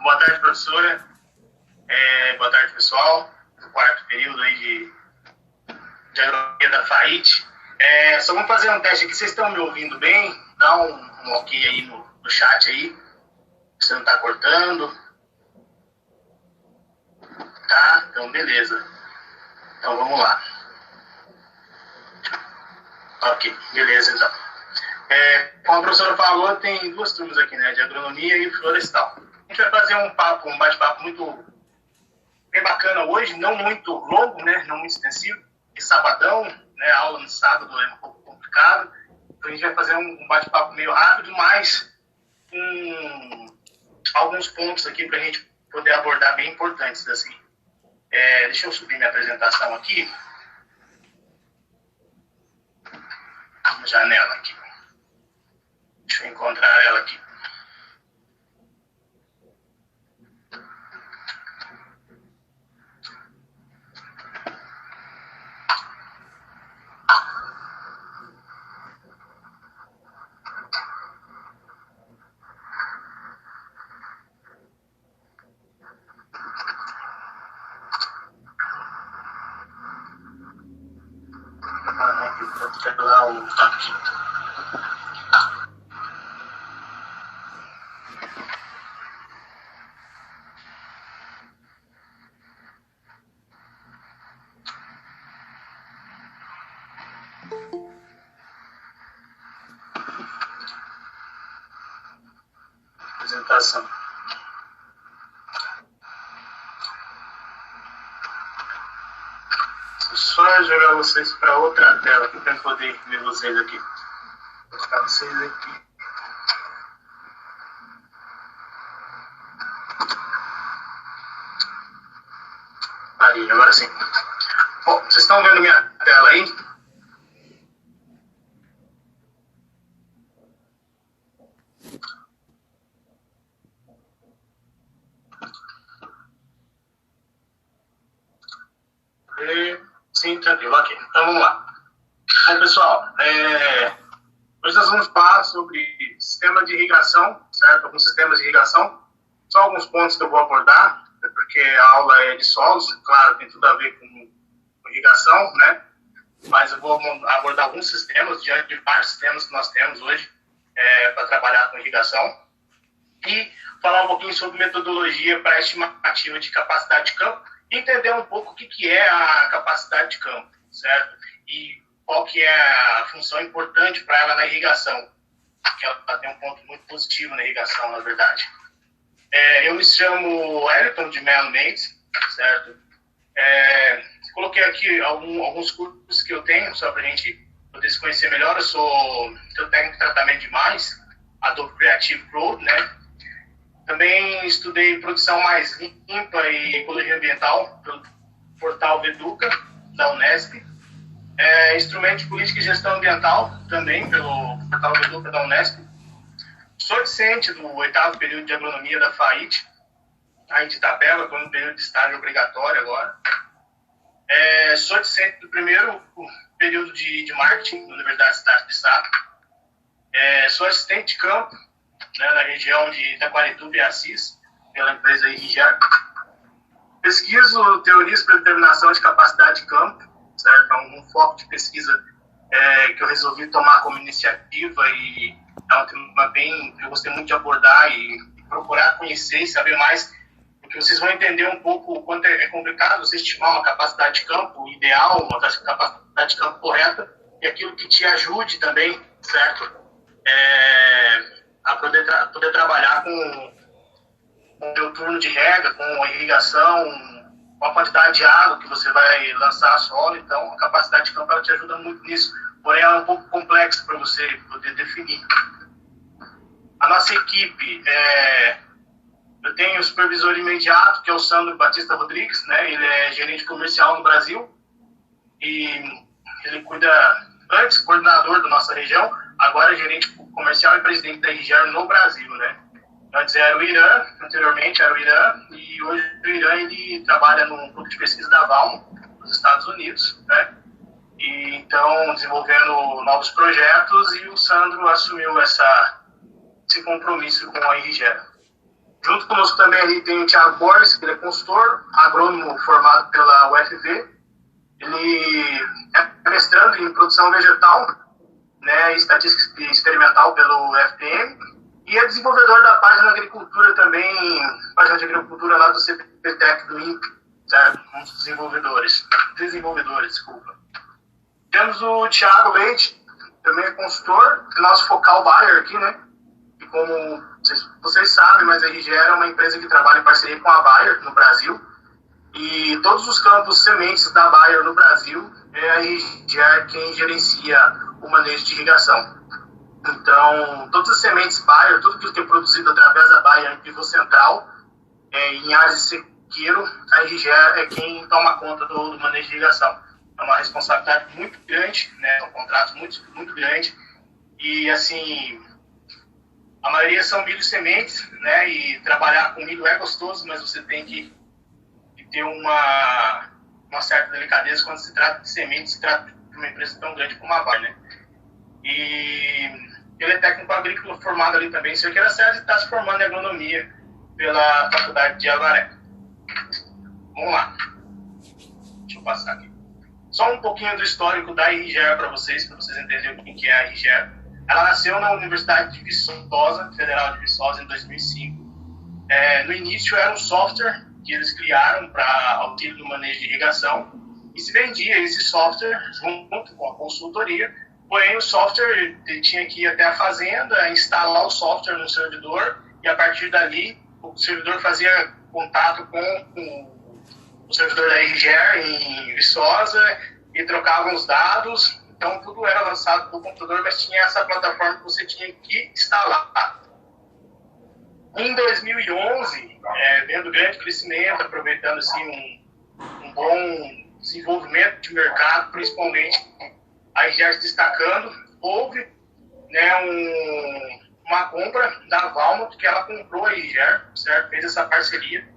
Boa tarde, professora. Boa tarde, pessoal. No quarto período aí de agronomia da FAIT. Só vamos fazer um teste aqui. Vocês estão me ouvindo bem? Dá um ok aí no chat aí. Você não está cortando. Tá? Então, beleza. Então, vamos lá. Ok, beleza, então. Como a professora falou, tem duas turmas aqui, né? De agronomia e florestal. A gente vai fazer um bate-papo bem bacana hoje, não muito longo, né? Não muito extensivo. E sabadão, né? A aula no sábado é um pouco complicado. Então a gente vai fazer um bate-papo meio rápido, mas com alguns pontos aqui para a gente poder abordar bem importantes, assim. Deixa eu subir minha apresentação aqui. Uma janela aqui. Deixa eu encontrar ela aqui. Vou lá um toque. Apresentação. Só jogar vocês para outra tela para eu poder ver vocês aqui. Vou colocar vocês aqui. Aí, agora sim. Bom, vocês estão vendo minha tela aí? Sim, tranquilo, ok. Então vamos lá. Bom, pessoal, hoje nós vamos falar sobre sistema de irrigação, certo? Alguns sistemas de irrigação. Só alguns pontos que eu vou abordar, porque a aula é de solos, claro, tem tudo a ver com irrigação, né? Mas eu vou abordar alguns sistemas, diante de vários sistemas que nós temos hoje para trabalhar com irrigação. E falar um pouquinho sobre metodologia para estimativa de capacidade de campo e entender um pouco o que é a capacidade de campo, certo? E qual que é a função importante para ela na irrigação, que ela tem um ponto muito positivo na irrigação, na verdade. Eu me chamo Wellington de Melo Mendes, certo? Coloquei aqui alguns cursos que eu tenho, só para a gente poder se conhecer melhor. Eu sou técnico de tratamento de mares, adubo Creative Pro, né? Também estudei produção mais limpa e ecologia ambiental pelo portal Veduca, da Unesp. Instrumento de política e gestão ambiental, também pelo portal Veduca, da Unesp. Sou discente do 8º período de agronomia da FAIT, aí de Itabela, estou no período de estágio obrigatório agora. Sou discente do primeiro período de marketing na Universidade Estácio de Sá. Sou assistente de campo, né, na região de Itaquarituba e Assis, pela empresa Irriger. Pesquiso teorias para determinação de capacidade de campo, certo? Um foco de pesquisa que eu resolvi tomar como iniciativa e é um tema que eu gostei muito de abordar e procurar conhecer e saber mais, porque vocês vão entender um pouco o quanto é complicado você estimar uma capacidade de campo ideal, uma capacidade de campo correta e aquilo que te ajude também, certo? A poder trabalhar com o teu turno de rega, com a irrigação, com a quantidade de água que você vai lançar a solo. Então, a capacidade de campo ela te ajuda muito nisso, porém ela é um pouco complexa para você poder definir. A nossa equipe, eu tenho o supervisor imediato, que é o Sandro Batista Rodrigues, né? Ele é gerente comercial no Brasil e ele cuida, antes, coordenador da nossa região, agora é gerente comercial e presidente da Irriger no Brasil, né? Antes era o Irã, anteriormente era o Irã, e hoje o Irã ele trabalha no grupo de pesquisa da Valmo, nos Estados Unidos, né? E então, desenvolvendo novos projetos, e o Sandro assumiu esse compromisso com a Irriger. Junto conosco também ali tem o Thiago Borges, que ele é consultor, agrônomo formado pela UFV. Ele é mestrando em produção vegetal, né, e estatística experimental pelo FPM, e é desenvolvedor da página agricultura também, página de agricultura lá do CPTEC do INPE, certo? Um dos desenvolvedores, desculpa. Temos o Thiago Leite, também é consultor, nosso focal buyer aqui, né? E como vocês sabem, mas a RGE é uma empresa que trabalha em parceria com a Bayer no Brasil. E todos os campos sementes da Bayer no Brasil é a RGE quem gerencia o manejo de irrigação. Então, todas as sementes Bayer, tudo que é produzido através da Bayer em pivô central, em áreas de sequeiro, a RGE é quem toma conta do manejo de irrigação. É uma responsabilidade muito grande, né? É um contrato muito grande. E, assim, a maioria são milho sementes, né? E trabalhar com milho é gostoso, mas você tem que ter uma certa delicadeza quando se trata de sementes, se trata de uma empresa tão grande como a Bayer, né? E ele é técnico agrícola formado ali também, isso aqui era certo, e está se formando em agronomia pela Faculdade de Avaré. Vamos lá. Deixa eu passar aqui. Só um pouquinho do histórico da RGE para vocês entenderem o que é a RGE. Ela nasceu na Universidade de Viçosa, Federal de Viçosa, em 2005. No início era um software que eles criaram para auxílio no manejo de irrigação e se vendia esse software junto com a consultoria, porém o software tinha que ir até a fazenda, instalar o software no servidor e a partir dali o servidor fazia contato com o servidor da RGE em Viçosa e trocava os dados, então tudo era lançado pelo computador, mas tinha essa plataforma que você tinha que instalar. Em 2011, vendo grande crescimento, aproveitando assim, um bom desenvolvimento de mercado, principalmente a RGE se destacando, houve, né, uma compra da Valmont, que ela comprou a RGE, certo? Fez essa parceria,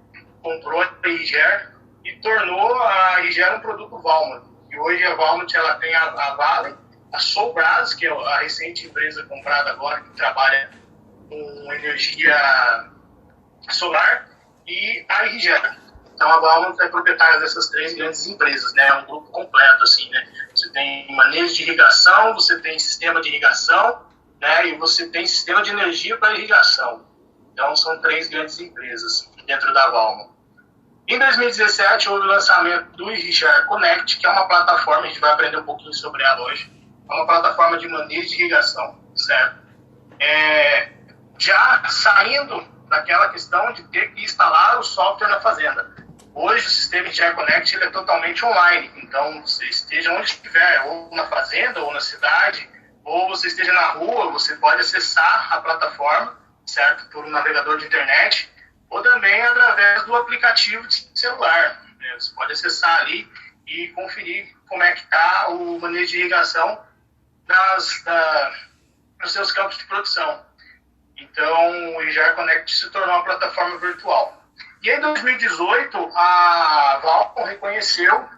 comprou a RGE e tornou a RGE um produto Valmont. E hoje a Valmont ela tem a Vale, a Solbras, que é a recente empresa comprada agora, que trabalha com energia solar, e a RGE. Então a Valmont é proprietária dessas três grandes empresas, né? É um grupo completo, assim, né? Você tem manejo de irrigação, você tem sistema de irrigação, né? E você tem sistema de energia para irrigação. Então são três grandes empresas dentro da Valmont. Em 2017 houve o lançamento do Irrigar Connect, que é uma plataforma, a gente vai aprender um pouquinho sobre ela hoje, é uma plataforma de manejo de irrigação, certo? Já saindo daquela questão de ter que instalar o software na fazenda. Hoje o sistema Irrigar Connect ele é totalmente online, então você esteja onde estiver, ou na fazenda, ou na cidade, ou você esteja na rua, você pode acessar a plataforma, certo? Por um navegador de internet, ou também através do aplicativo de celular. Né? Você pode acessar ali e conferir como é que está o manejo de irrigação nos seus campos de produção. Então, o Irrigar Connect se tornou uma plataforma virtual. E em 2018, a Valmont reconheceu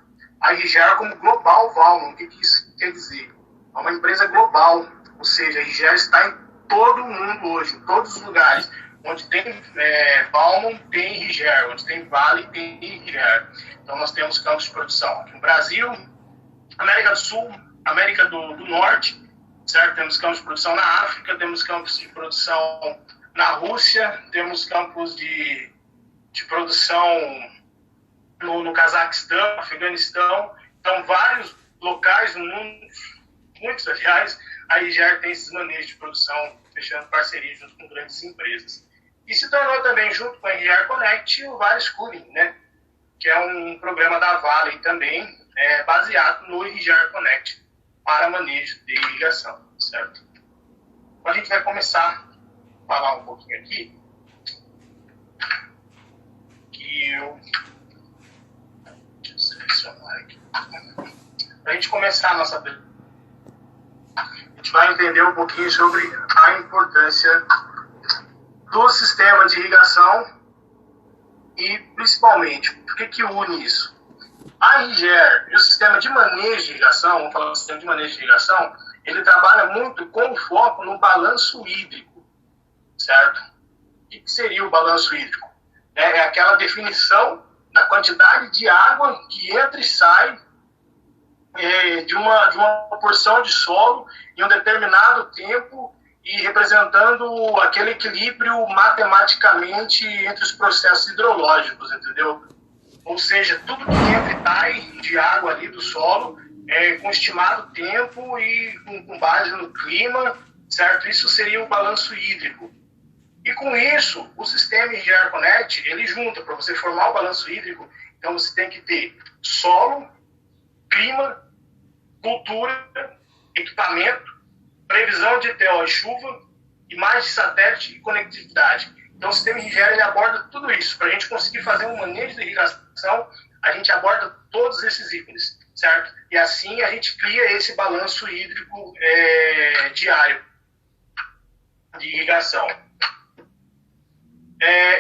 a Irrigar como Global Valmont. O que isso quer dizer? É uma empresa global, ou seja, a Irrigar está em todo o mundo hoje, em todos os lugares. Onde tem Valmont, tem Irrigar. Onde tem Vale, tem Irrigar. Então, nós temos campos de produção aqui no Brasil, América do Sul, América do Norte, certo? Temos campos de produção na África, temos campos de produção na Rússia, temos campos de produção no Cazaquistão, Afeganistão. Então, vários locais no mundo, muitos, aliás, a Irrigar tem esses manejos de produção, fechando parceria junto com grandes empresas. E se tornou também, junto com a Irrigar Connect, o Vale Schooling, né? Que é um programa da Vale também, baseado no Irrigar Connect para manejo de irrigação, certo? Então, a gente vai começar a falar um pouquinho aqui, deixa eu selecionar aqui. Para a gente começar a nossa apresentação, a gente vai entender um pouquinho sobre a importância do sistema de irrigação e, principalmente, por que une isso? A RGE e o sistema de manejo de irrigação, vamos falar do sistema de manejo de irrigação, ele trabalha muito com foco no balanço hídrico, certo? O que seria o balanço hídrico? É aquela definição da quantidade de água que entra e sai de uma porção de solo em um determinado tempo e representando aquele equilíbrio matematicamente entre os processos hidrológicos, entendeu? Ou seja, tudo que entra e sai de água ali do solo com estimado tempo e com base no clima, certo? Isso seria o balanço hídrico. E com isso, o sistema EngineConnect, ele junta, para você formar o balanço hídrico, então você tem que ter solo, clima, cultura, equipamento, previsão de ETO e chuva, imagem de satélite e conectividade. Então o sistema Engenharia ele aborda tudo isso. Para a gente conseguir fazer um manejo de irrigação, a gente aborda todos esses ícones, certo? E assim a gente cria esse balanço hídrico diário de irrigação.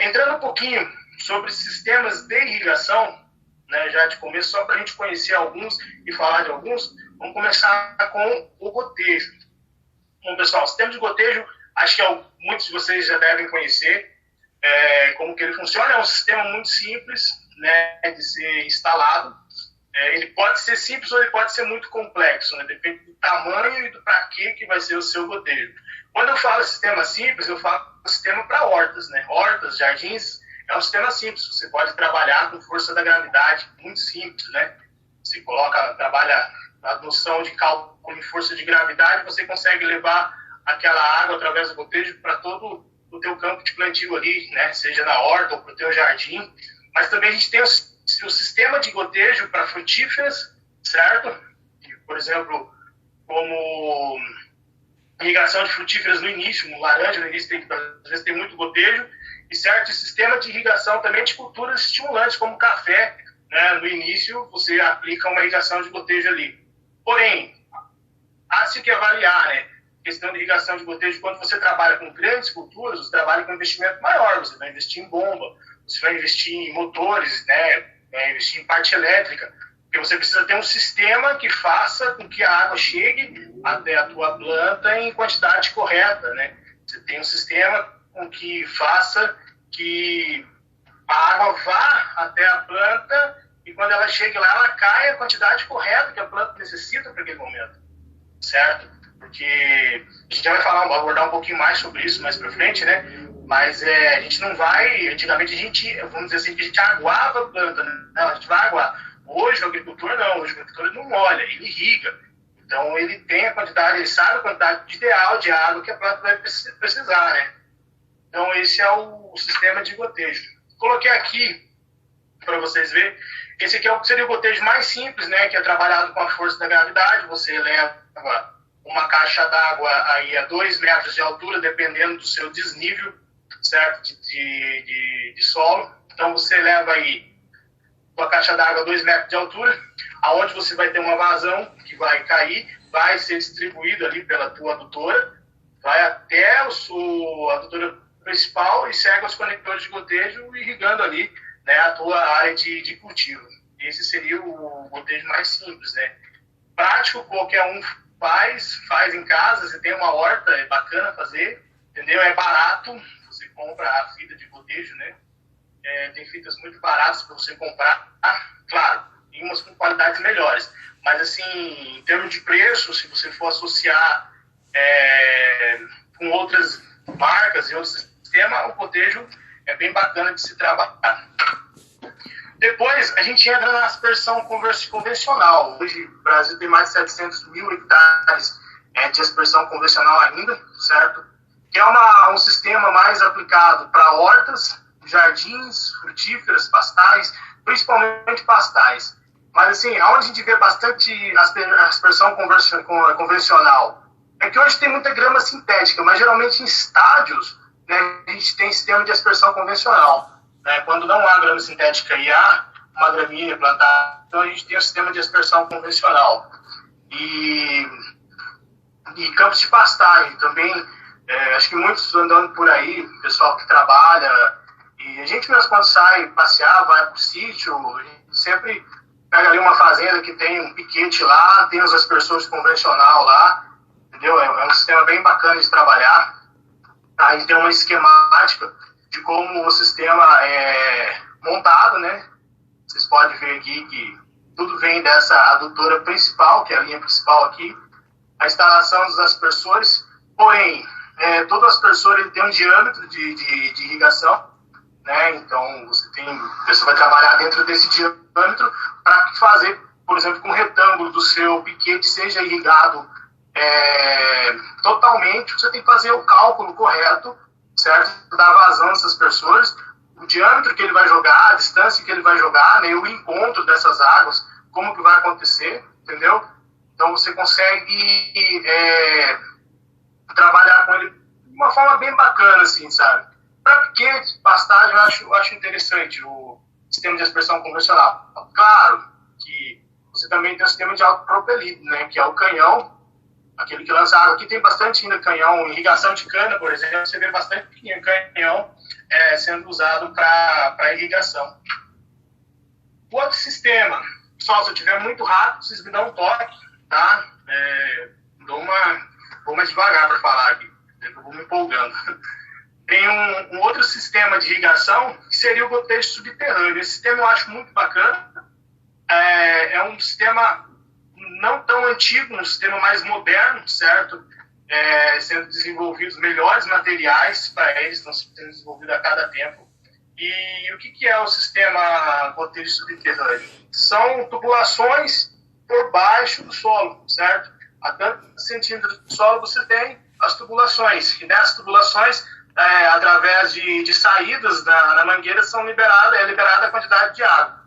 Entrando um pouquinho sobre sistemas de irrigação, né, já de começo, só para a gente conhecer alguns e falar de alguns, vamos começar com o gotejo. Bom, pessoal, o sistema de gotejo, acho que muitos de vocês já devem conhecer como que ele funciona. É um sistema muito simples, né, de ser instalado. Ele pode ser simples ou ele pode ser muito complexo, né, depende do tamanho e do para que vai ser o seu gotejo. Quando eu falo sistema simples, eu falo sistema para hortas, né? Hortas, jardins, é um sistema simples. Você pode trabalhar com força da gravidade, muito simples, né? Você trabalha a noção de cálculo em força de gravidade, você consegue levar aquela água através do gotejo para todo o teu campo de plantio ali, né? Seja na horta ou para o teu jardim. Mas também a gente tem o sistema de gotejo para frutíferas, certo? Por exemplo, como irrigação de frutíferas no início, no laranja no início, às vezes tem muito gotejo, e certo sistema de irrigação também de culturas estimulantes, como café, né? No início você aplica uma irrigação de gotejo ali. Porém, há-se que avaliar, né? Questão de irrigação de gotejo, quando você trabalha com grandes culturas, você trabalha com investimento maior, você vai investir em bomba, você vai investir em motores, né? Vai investir em parte elétrica, porque você precisa ter um sistema que faça com que a água chegue até a tua planta em quantidade correta, né? Você tem um sistema com que faça que a água vá até a planta e quando ela chegue lá, ela cai a quantidade correta que a planta necessita para aquele momento, certo? Porque a gente já vai abordar um pouquinho mais sobre isso mais para frente, né? Mas a gente não vai... Antigamente vamos dizer assim, que a gente aguava a planta, né? Não, a gente vai aguar. Hoje o agricultor não, hoje o agricultor não molha, ele irriga. Então ele tem a quantidade, ele sabe a quantidade ideal de água que a planta vai precisar, né? Então esse é o sistema de gotejo. Coloquei aqui para vocês verem. Esse aqui seria o gotejo mais simples, né? Que é trabalhado com a força da gravidade. Você leva uma caixa d'água aí a 2 metros de altura, dependendo do seu desnível, certo? De solo. Então você leva aí uma caixa d'água a 2 metros de altura, aonde você vai ter uma vazão que vai cair, vai ser distribuído ali pela tua adutora, vai até a adutora principal e segue os conectores de gotejo, irrigando ali, né, a tua área de cultivo. Esse seria o gotejo mais simples, né? Prático, qualquer um faz em casa. Você tem uma horta, é bacana fazer, entendeu? É barato, você compra a fita de gotejo, né? Tem fitas muito baratas para você comprar, claro, tem umas com qualidades melhores, mas assim, em termos de preço, se você for associar com outras marcas e outros sistemas, o gotejo é bem bacana de se trabalhar. Depois a gente entra na aspersão convencional. Hoje o Brasil tem mais de 700 mil hectares de aspersão convencional ainda, certo? Que é um sistema mais aplicado para hortas, jardins, frutíferas, pastais, principalmente pastais. Mas assim, onde a gente vê bastante aspersão convencional é que hoje tem muita grama sintética, mas geralmente em estádios, né, a gente tem sistema de aspersão convencional. Né? Quando não há grama sintética e há uma gramínea plantada, então a gente tem o sistema de aspersão convencional. E campos de pastagem também, acho que muitos andando por aí, pessoal que trabalha, e a gente mesmo quando sai passear, vai para o sítio, a gente sempre pega ali uma fazenda que tem um piquete lá, tem os aspersores convencional lá, entendeu? É um sistema bem bacana de trabalhar. A gente tem uma esquemática de como o sistema é montado, né? Vocês podem ver aqui que tudo vem dessa adutora principal, que é a linha principal aqui, a instalação dos aspersores, porém, todo aspersor ele tem um diâmetro de irrigação, né? Então, você vai trabalhar dentro desse diâmetro para fazer, por exemplo, que um retângulo do seu piquete seja irrigado totalmente. Você tem que fazer o cálculo correto, certo? Da vazão desses aspersores, o diâmetro que ele vai jogar, a distância que ele vai jogar, né? O encontro dessas águas, como que vai acontecer, entendeu? Então, você consegue trabalhar com ele de uma forma bem bacana, assim, sabe? Para piquete, pastagem, eu acho interessante o sistema de aspersão convencional. Claro que você também tem o sistema de autopropelido, né? Que é o canhão, aquele que lança água. Aqui tem bastante ainda canhão, irrigação de cana, por exemplo, você vê bastante canhão sendo usado para irrigação. O outro sistema, pessoal, se eu estiver muito rápido, vocês me dão um toque, tá? Vou mais devagar para falar aqui, eu vou me empolgando. Tem um outro sistema de irrigação, que seria o gotejo subterrâneo. Esse sistema eu acho muito bacana. É um sistema não tão antigo, um sistema mais moderno, certo? Sendo desenvolvidos melhores materiais para eles, estão sendo desenvolvidos a cada tempo. E o que é o sistema gotejo subterrâneo? São tubulações por baixo do solo, certo? A tantos centímetros do solo você tem as tubulações, e nessas tubulações, através de saídas na mangueira, é liberada a quantidade de água.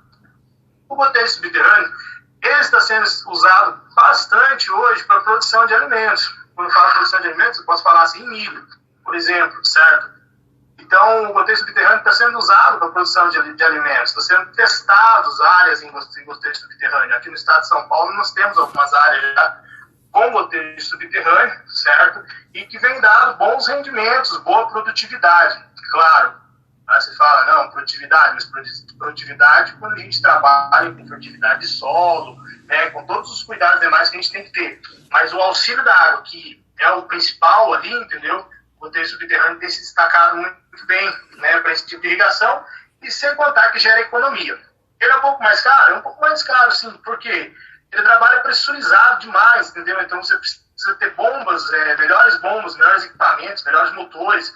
O gotejo subterrâneo, ele está sendo usado bastante hoje para produção de alimentos. Quando eu falo produção de alimentos, eu posso falar assim, milho, por exemplo, certo? Então, o gotejo subterrâneo está sendo usado para produção de alimentos, está sendo testados áreas em gotejo subterrâneo. Aqui no estado de São Paulo, nós temos algumas áreas já com gotejo subterrâneo, certo? E que vem dado bons rendimentos, boa produtividade. Claro, aí você fala, não, produtividade, mas produtividade quando a gente trabalha com fertilidade de solo, né, com todos os cuidados demais que a gente tem que ter. Mas o auxílio da água, que é o principal ali, entendeu? O gotejo subterrâneo tem se destacado muito bem, né, para esse tipo de irrigação, e sem contar que gera economia. Ele é um pouco mais caro? É um pouco mais caro, sim, porque ele trabalha pressurizado demais, entendeu? Então você precisa ter bombas, melhores equipamentos, melhores motores,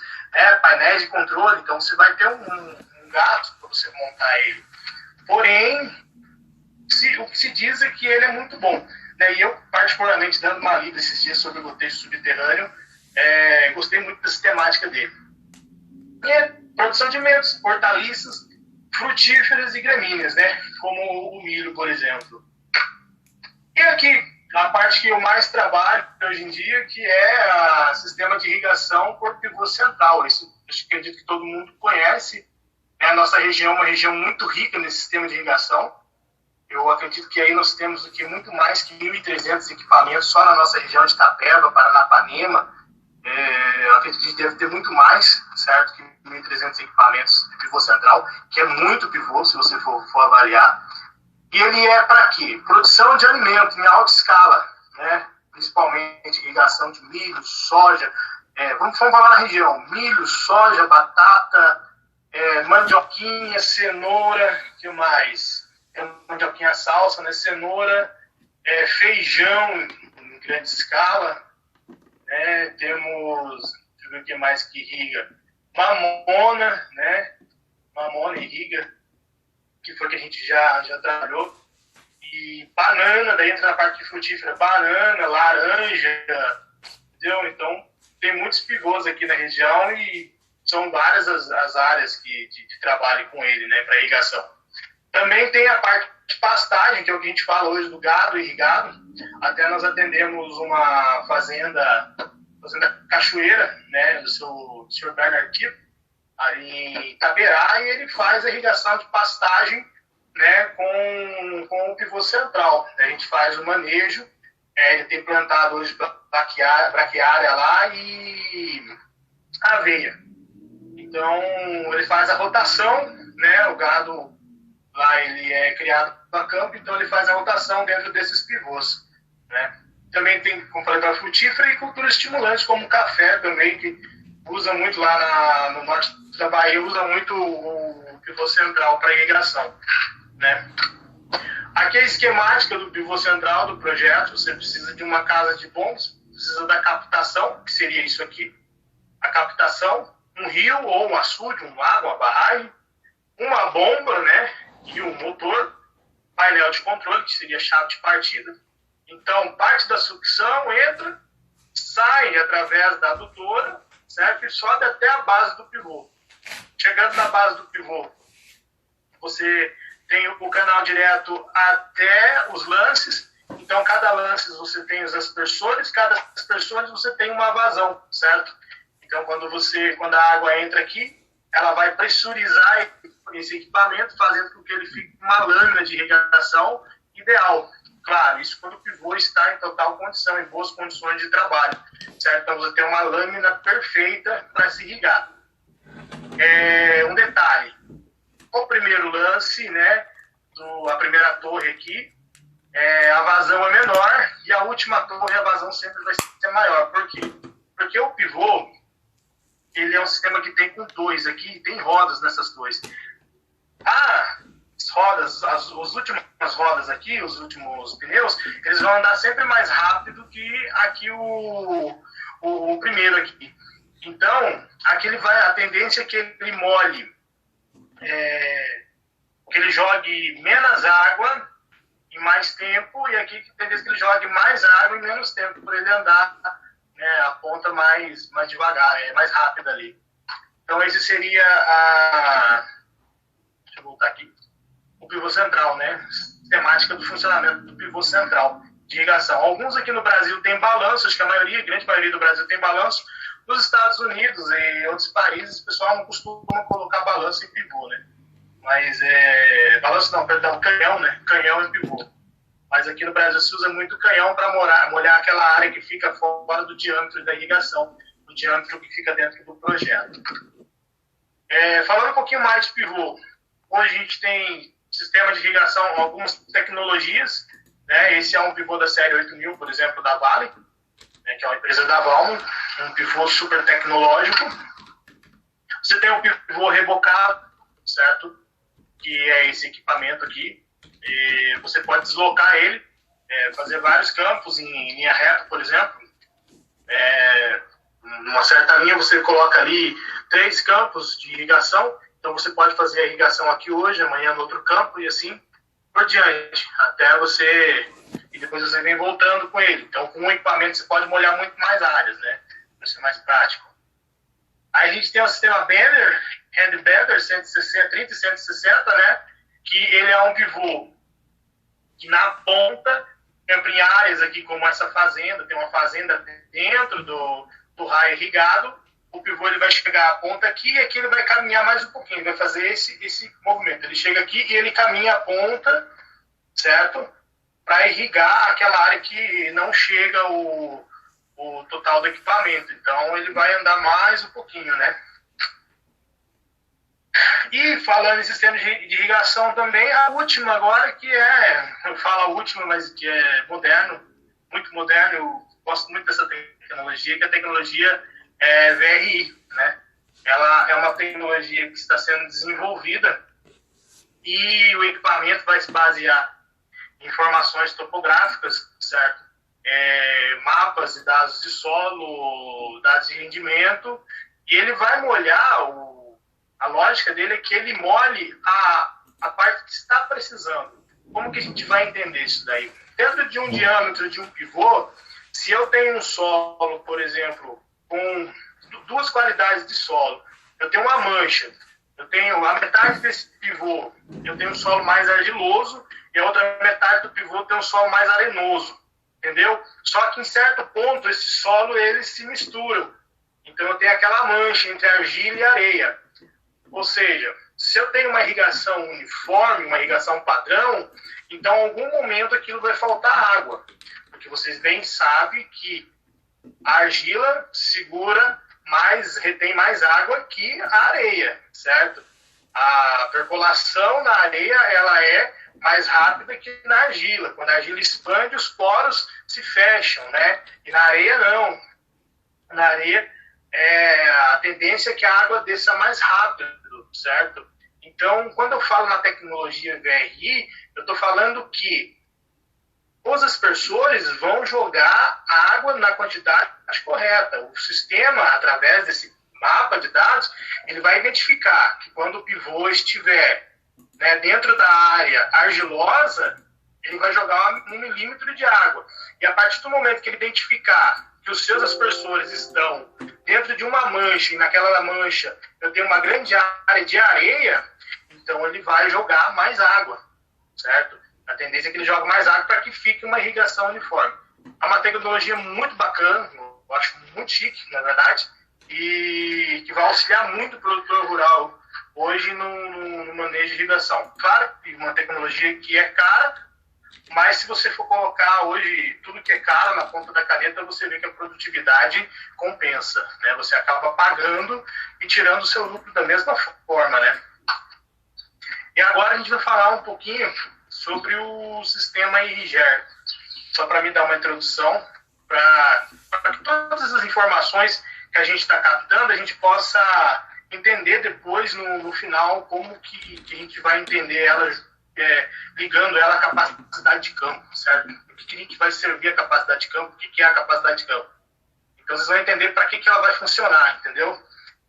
painéis de controle, então você vai ter um gasto para você montar ele. Porém, o que se diz é que ele é muito bom. Né? E eu, particularmente, dando uma lida esses dias sobre o gotejo subterrâneo, gostei muito da sistemática dele. E produção de alimentos, hortaliças, frutíferas e gramíneas, né? Como o milho, por exemplo. E aqui, a parte que eu mais trabalho hoje em dia, que é o sistema de irrigação por pivô central. Isso eu acredito que todo mundo conhece. A nossa região é uma região muito rica nesse sistema de irrigação. Eu acredito que aí nós temos aqui muito mais que 1.300 equipamentos só na nossa região de Itapeva, Paranapanema. Eu acredito que deve ter muito mais, certo? Que 1.300 equipamentos de pivô central, que é muito pivô, se você for avaliar. E ele é para quê? Produção de alimento em alta escala, né? Principalmente irrigação de milho, soja. Vamos falar na região: milho, soja, batata, mandioquinha, cenoura, o que mais? Mandioquinha salsa, né? Cenoura, feijão em grande escala. Temos, deixa eu ver o que mais que irriga. Mamona, né? Mamona irriga, que foi que a gente já trabalhou. E banana, daí entra na parte de frutífera, banana, laranja, entendeu? Então, tem muitos pivôs aqui na região e são várias as áreas de trabalho com ele, né, para irrigação. Também tem a parte de pastagem, que é o que a gente fala hoje do gado irrigado. Até nós atendemos uma fazenda Cachoeira, né, do seu senhor Bernard Tipo, ali em Itaberá, e ele faz a irrigação de pastagem, né, com o pivô central. A gente faz o manejo, ele tem plantado hoje braquiária lá e aveia. Então, ele faz a rotação, né, o gado lá ele é criado para campo, então ele faz a rotação dentro desses pivôs, né. Também tem, como falei, para frutífera e cultura estimulante, como o café também, que usa muito lá no norte da Bahia usa muito o pivô central para irrigação, né? Aqui é a esquemática do pivô central do projeto. Você precisa de uma casa de bombas, precisa da captação, que seria isso aqui, a captação, um rio ou um açude, um lago, uma barragem, uma bomba, né, e um motor, painel de controle, que seria a chave de partida. Então, parte da sucção entra, sai através da adutora, certo? E sobe até a base do pivô. Chegando na base do pivô, você tem o canal direto até os lances. Então, cada lance você tem os aspersores, cada aspersor você tem uma vazão, certo? Então, quando a água entra aqui, ela vai pressurizar esse equipamento, fazendo com que ele fique uma lâmina de irrigação ideal. Claro, isso quando o pivô está em total condição, em boas condições de trabalho, certo? Então, você tem uma lâmina perfeita para se irrigar. Um detalhe, o primeiro lance, né, a primeira torre aqui, a vazão é menor, e a última torre, a vazão sempre vai ser maior. Por quê? Porque o pivô, ele é um sistema que tem com dois aqui, tem rodas nessas dois. As rodas, as últimas rodas aqui, os últimos pneus, eles vão andar sempre mais rápido que aqui o primeiro aqui. Então, aqui a tendência é que ele molhe, que ele jogue menos água em mais tempo, e aqui a tendência é que ele jogue mais água em menos tempo, para ele andar, né, a ponta mais devagar, mais rápida ali. Então, esse seria deixa eu voltar aqui. O pivô central, né? Sistemática do funcionamento do pivô central de irrigação. Alguns aqui no Brasil têm balanço, acho que a grande maioria do Brasil tem balanço. Nos Estados Unidos e outros países, o pessoal não costuma colocar balanço em pivô, né? Mas canhão, né? Canhão e pivô. Mas aqui no Brasil se usa muito canhão para molhar aquela área que fica fora do diâmetro da irrigação, do diâmetro que fica dentro do projeto. Falando um pouquinho mais de pivô, hoje a gente tem sistema de irrigação, algumas tecnologias, né? Esse é um pivô da série 8000, por exemplo, da Vale, né, que é uma empresa da Valmont, um pivô super tecnológico. Você tem um pivô rebocado, certo? Que é esse equipamento aqui. E você pode deslocar ele, fazer vários campos em linha reta, por exemplo. Numa certa linha você coloca ali 3 campos de irrigação. Então você pode fazer a irrigação aqui hoje, amanhã no outro campo e assim por diante, até você, e depois você vem voltando com ele. Então com o equipamento você pode molhar muito mais áreas, né, para ser mais prático. Aí a gente tem o sistema Bender, Hand Bender 30 e 160, né, que ele é um pivô que na ponta, em áreas aqui como essa fazenda, tem uma fazenda dentro do raio irrigado, o pivô ele vai chegar à ponta aqui e aqui ele vai caminhar mais um pouquinho, ele vai fazer esse movimento. Ele chega aqui e ele caminha a ponta, certo? Para irrigar aquela área que não chega o total do equipamento. Então ele vai andar mais um pouquinho, né? E falando em sistema de irrigação também, a última agora que eu falo a última, mas que é moderno, muito moderno, eu gosto muito dessa tecnologia, que é a tecnologia VRI, né? Ela é uma tecnologia que está sendo desenvolvida e o equipamento vai se basear em informações topográficas, certo? Mapas e dados de solo, dados de rendimento, e ele vai molhar, a lógica dele é que ele molhe a parte que está precisando. Como que a gente vai entender isso daí? Dentro de um diâmetro de um pivô, se eu tenho um solo, por exemplo, com 2 qualidades de solo, eu tenho uma mancha, eu tenho a metade desse pivô, eu tenho um solo mais argiloso, e a outra metade do pivô tem um solo mais arenoso, entendeu? Só que em certo ponto, esse solo, eles se misturam. Então eu tenho aquela mancha entre argila e areia. Ou seja, se eu tenho uma irrigação uniforme, uma irrigação padrão, então em algum momento aquilo vai faltar água. Porque vocês bem sabem que a argila retém mais água que a areia, certo? A percolação na areia, ela é mais rápida que na argila. Quando a argila expande, os poros se fecham, né? E na areia não. Na areia, a tendência é que a água desça mais rápido, certo? Então, quando eu falo na tecnologia VRI, eu estou falando que os aspersores vão jogar água na quantidade correta. O sistema, através desse mapa de dados, ele vai identificar que quando o pivô estiver, né, dentro da área argilosa, ele vai jogar 1 milímetro de água. E a partir do momento que ele identificar que os seus aspersores estão dentro de uma mancha, e naquela mancha eu tenho uma grande área de areia, então ele vai jogar mais água, certo? A tendência é que ele jogue mais água para que fique uma irrigação uniforme. É uma tecnologia muito bacana, eu acho muito chique, na verdade, e que vai auxiliar muito o produtor rural hoje no manejo de irrigação. Claro que uma tecnologia que é cara, mas se você for colocar hoje tudo que é caro na ponta da caneta, você vê que a produtividade compensa, né? Você acaba pagando e tirando o seu lucro da mesma forma, né? E agora a gente vai falar um pouquinho sobre o sistema Irriger, só para me dar uma introdução, para que todas as informações que a gente está captando, a gente possa entender depois, no final, como que a gente vai entender elas, ligando ela à capacidade de campo, certo? O que vai servir a capacidade de campo, o que é a capacidade de campo. Então vocês vão entender para que ela vai funcionar, entendeu?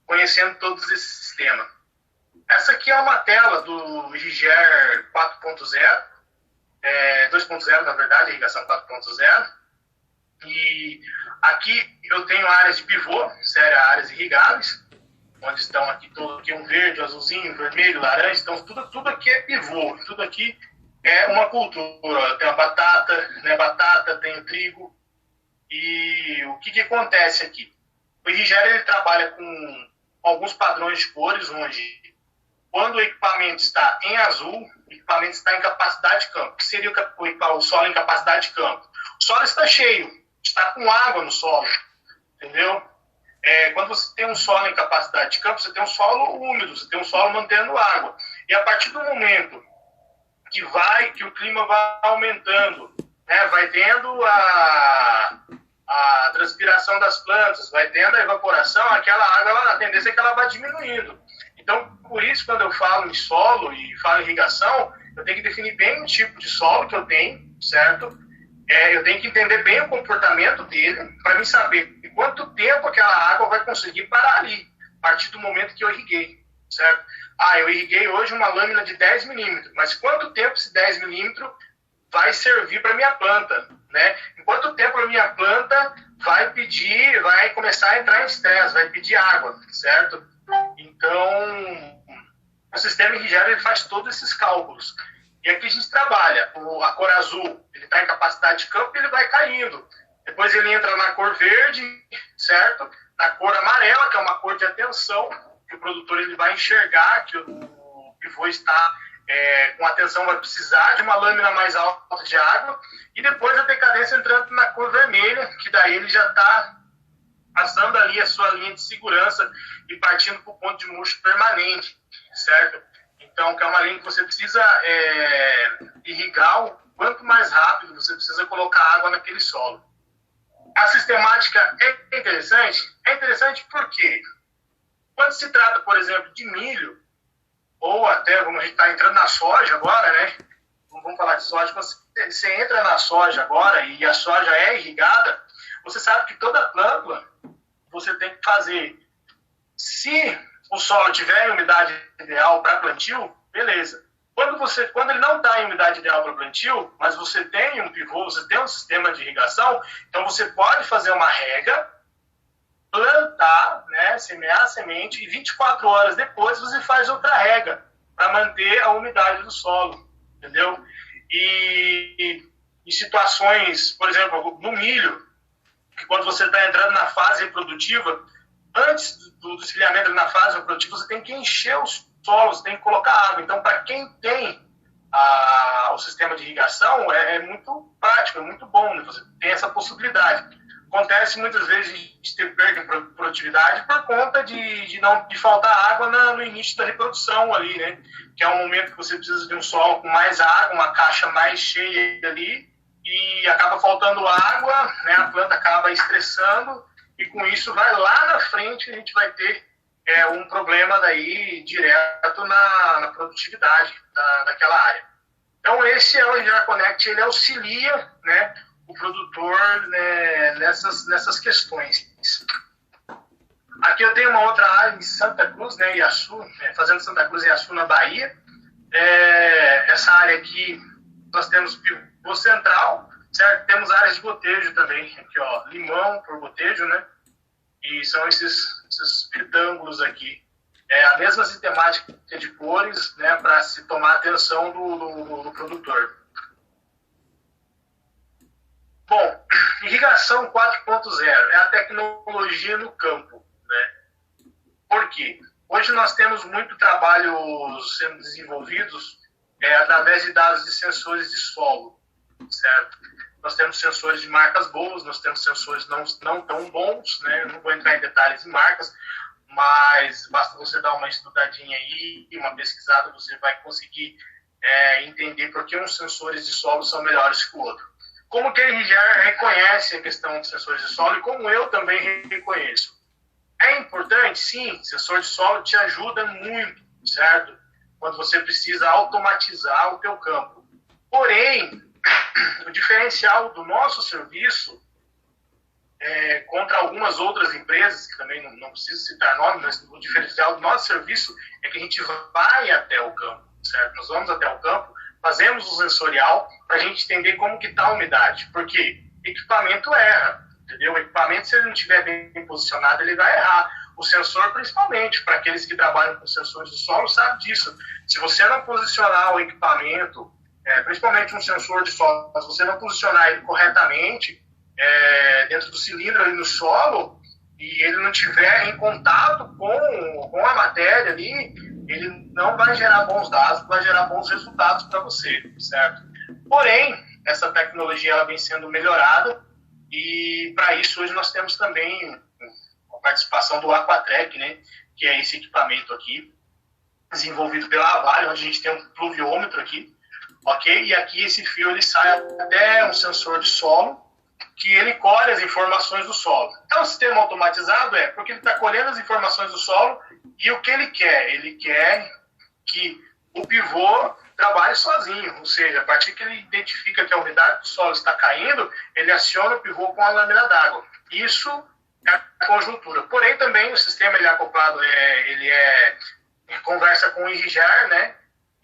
Conhecendo todos esses sistemas. Essa aqui é uma tela do Irriger 4.0, 2.0 na verdade, irrigação 4.0. E aqui eu tenho áreas de pivô, áreas irrigáveis, onde estão aqui tudo aqui um verde, um azulzinho, vermelho, laranja, então tudo aqui é pivô, tudo aqui é uma cultura. Tem a batata, né, tem o trigo. E o que acontece aqui? O Irriger ele trabalha com alguns padrões de cores, onde quando o equipamento está em azul, o equipamento está em capacidade de campo. O que seria o solo em capacidade de campo? O solo está cheio, está com água no solo, entendeu? Quando você tem um solo em capacidade de campo, você tem um solo úmido, você tem um solo mantendo água. E a partir do momento que o clima vai aumentando, né, vai tendo a transpiração das plantas, vai tendo a evaporação, aquela água, a tendência é que ela vai diminuindo. Então, por isso, quando eu falo em solo e falo em irrigação, eu tenho que definir bem o tipo de solo que eu tenho, certo? Eu tenho que entender bem o comportamento dele, para mim saber quanto tempo aquela água vai conseguir parar ali, a partir do momento que eu irriguei, certo? Eu irriguei hoje uma lâmina de 10 milímetros, mas quanto tempo esse 10 milímetros vai servir para minha planta, né? Em quanto tempo a minha planta vai começar a entrar em estresse, vai pedir água, certo? Então, o sistema Irriger ele faz todos esses cálculos. E aqui a gente trabalha, a cor azul, ele está em capacidade de campo e ele vai caindo. Depois ele entra na cor verde, certo? Na cor amarela, que é uma cor de atenção, que o produtor ele vai enxergar que o pivô está com atenção, vai precisar de uma lâmina mais alta de água. E depois a decadência entrando na cor vermelha, que daí ele já está passando ali a sua linha de segurança e partindo para o ponto de murcho permanente, certo? Então, que é uma linha que você precisa irrigar o quanto mais rápido você precisa colocar água naquele solo. A sistemática é interessante? É interessante porque quando se trata, por exemplo, de milho, ou até, como a gente está entrando na soja agora, né? Vamos falar de soja. Quando você entra na soja agora e a soja é irrigada, você sabe que toda planta você tem que fazer. Se o solo tiver em umidade ideal para plantio, beleza. Quando ele não está em umidade ideal para plantio, mas você tem um pivô, você tem um sistema de irrigação, então você pode fazer uma rega, plantar, né, semear a semente, e 24 horas depois você faz outra rega para manter a umidade do solo, entendeu? E em situações, por exemplo, no milho, que quando você está entrando na fase reprodutiva, antes do desfilhamento na fase reprodutiva, você tem que encher os solos, tem que colocar água. Então, para quem tem o sistema de irrigação, é muito prático, é muito bom, né? Você tem essa possibilidade. Acontece muitas vezes de ter perda em produtividade por conta de faltar água no início da reprodução ali, né? Que é um momento que você precisa de um solo com mais água, uma caixa mais cheia ali, e acaba faltando água, né? A planta acaba estressando e com isso vai lá na frente a gente vai ter um problema daí direto na produtividade daquela área. Então esse é o Engineer Connect, ele auxilia, né, o produtor, né, nessas questões. Aqui eu tenho uma outra área em Santa Cruz, né, Iaçu, fazendo Santa Cruz e Iaçu na Bahia. Essa área aqui nós temos pivô central, certo? Temos áreas de gotejo também, aqui ó, limão por gotejo, né? E são esses retângulos aqui. A mesma sistemática de cores, né, para se tomar atenção do produtor. Bom, irrigação 4.0 é a tecnologia no campo, né? Por quê? Hoje nós temos muito trabalho sendo desenvolvidos através de dados de sensores de solo, certo? Nós temos sensores de marcas boas, nós temos sensores não tão bons, né? Não vou entrar em detalhes de marcas, mas basta você dar uma estudadinha aí e uma pesquisada, você vai conseguir entender por que uns sensores de solo são melhores que o outro. Como que a RGR reconhece a questão de sensores de solo e como eu também reconheço. É importante, sim, sensor de solo te ajuda muito, certo? Quando você precisa automatizar o teu campo. Porém, o diferencial do nosso serviço contra algumas outras empresas, que também não preciso citar nome, mas o diferencial do nosso serviço é que a gente vai até o campo, certo? Nós vamos até o campo, fazemos o sensorial para a gente entender como que está a umidade. Porque equipamento erra, entendeu? O equipamento, se ele não estiver bem posicionado, ele vai errar. O sensor, principalmente, para aqueles que trabalham com sensores de solo, sabe disso. Se você não posicionar o equipamento, principalmente um sensor de solo, se você não posicionar ele corretamente dentro do cilindro ali no solo, e ele não estiver em contato com a matéria ali, ele não vai gerar bons dados, vai gerar bons resultados para você, certo? Porém, essa tecnologia ela vem sendo melhorada e para isso hoje nós temos também a participação do Aquatrek, né, que é esse equipamento aqui, desenvolvido pela Vale, onde a gente tem um pluviômetro aqui, ok? E aqui esse fio ele sai até um sensor de solo, que ele colhe as informações do solo. Então, o sistema automatizado porque ele está colhendo as informações do solo e o que ele quer? Ele quer que o pivô trabalhe sozinho, ou seja, a partir que ele identifica que a umidade do solo está caindo, ele aciona o pivô com a lâmina d'água. Isso é a conjuntura. Porém, também o sistema ele é acoplado, ele conversa com o irrigar, né?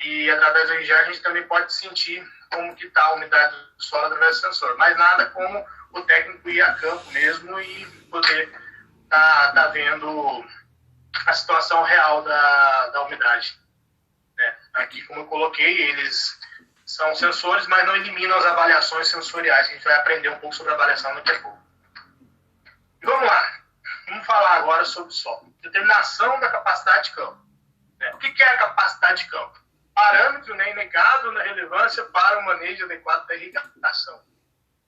E através do irrigar a gente também pode sentir como que está a umidade do solo através do sensor. Mas nada como o técnico ir a campo mesmo e poder tá vendo a situação real da umidade. Aqui, como eu coloquei, eles são sensores, mas não eliminam as avaliações sensoriais. A gente vai aprender um pouco sobre a avaliação daqui a pouco. E vamos lá. Vamos falar agora sobre solo. Determinação da capacidade de campo. O que é a capacidade de campo? Parâmetro, né, inegável na relevância para o manejo adequado da irrigação.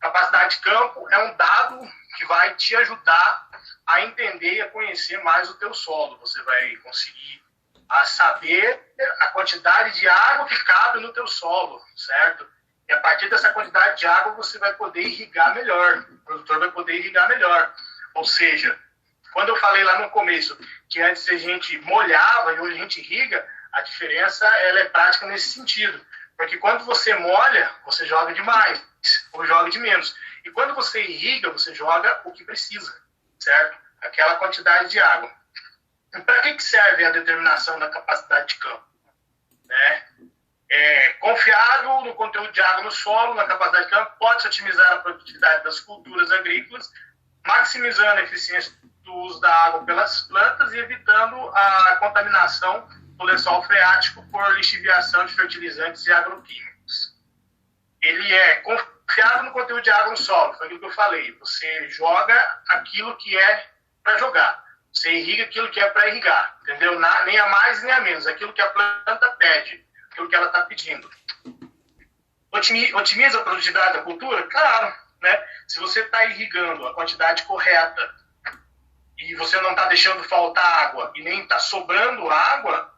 Capacidade de campo é um dado que vai te ajudar a entender e a conhecer mais o teu solo. Você vai conseguir saber a quantidade de água que cabe no teu solo, certo? E a partir dessa quantidade de água você vai poder irrigar melhor. O produtor vai poder irrigar melhor. Ou seja, quando eu falei lá no começo que antes a gente molhava e hoje a gente irriga, a diferença ela é prática nesse sentido. Porque quando você molha, você joga demais ou joga de menos. E quando você irriga, você joga o que precisa, certo? Aquela quantidade de água. E para que serve a determinação da capacidade de campo? Confiável no conteúdo de água no solo, na capacidade de campo, pode-se otimizar a produtividade das culturas agrícolas, maximizando a eficiência do uso da água pelas plantas e evitando a contaminação do lençol freático por lixiviação de fertilizantes e agroquímicos. Ele é confiável no conteúdo de água no solo, foi aquilo que eu falei. Você joga aquilo que é para jogar. Você irriga aquilo que é para irrigar, entendeu? Nem a mais nem a menos, aquilo que a planta pede, aquilo que ela está pedindo. Otimiza a produtividade da cultura? Claro, né? Se você está irrigando a quantidade correta e você não está deixando faltar água e nem está sobrando água,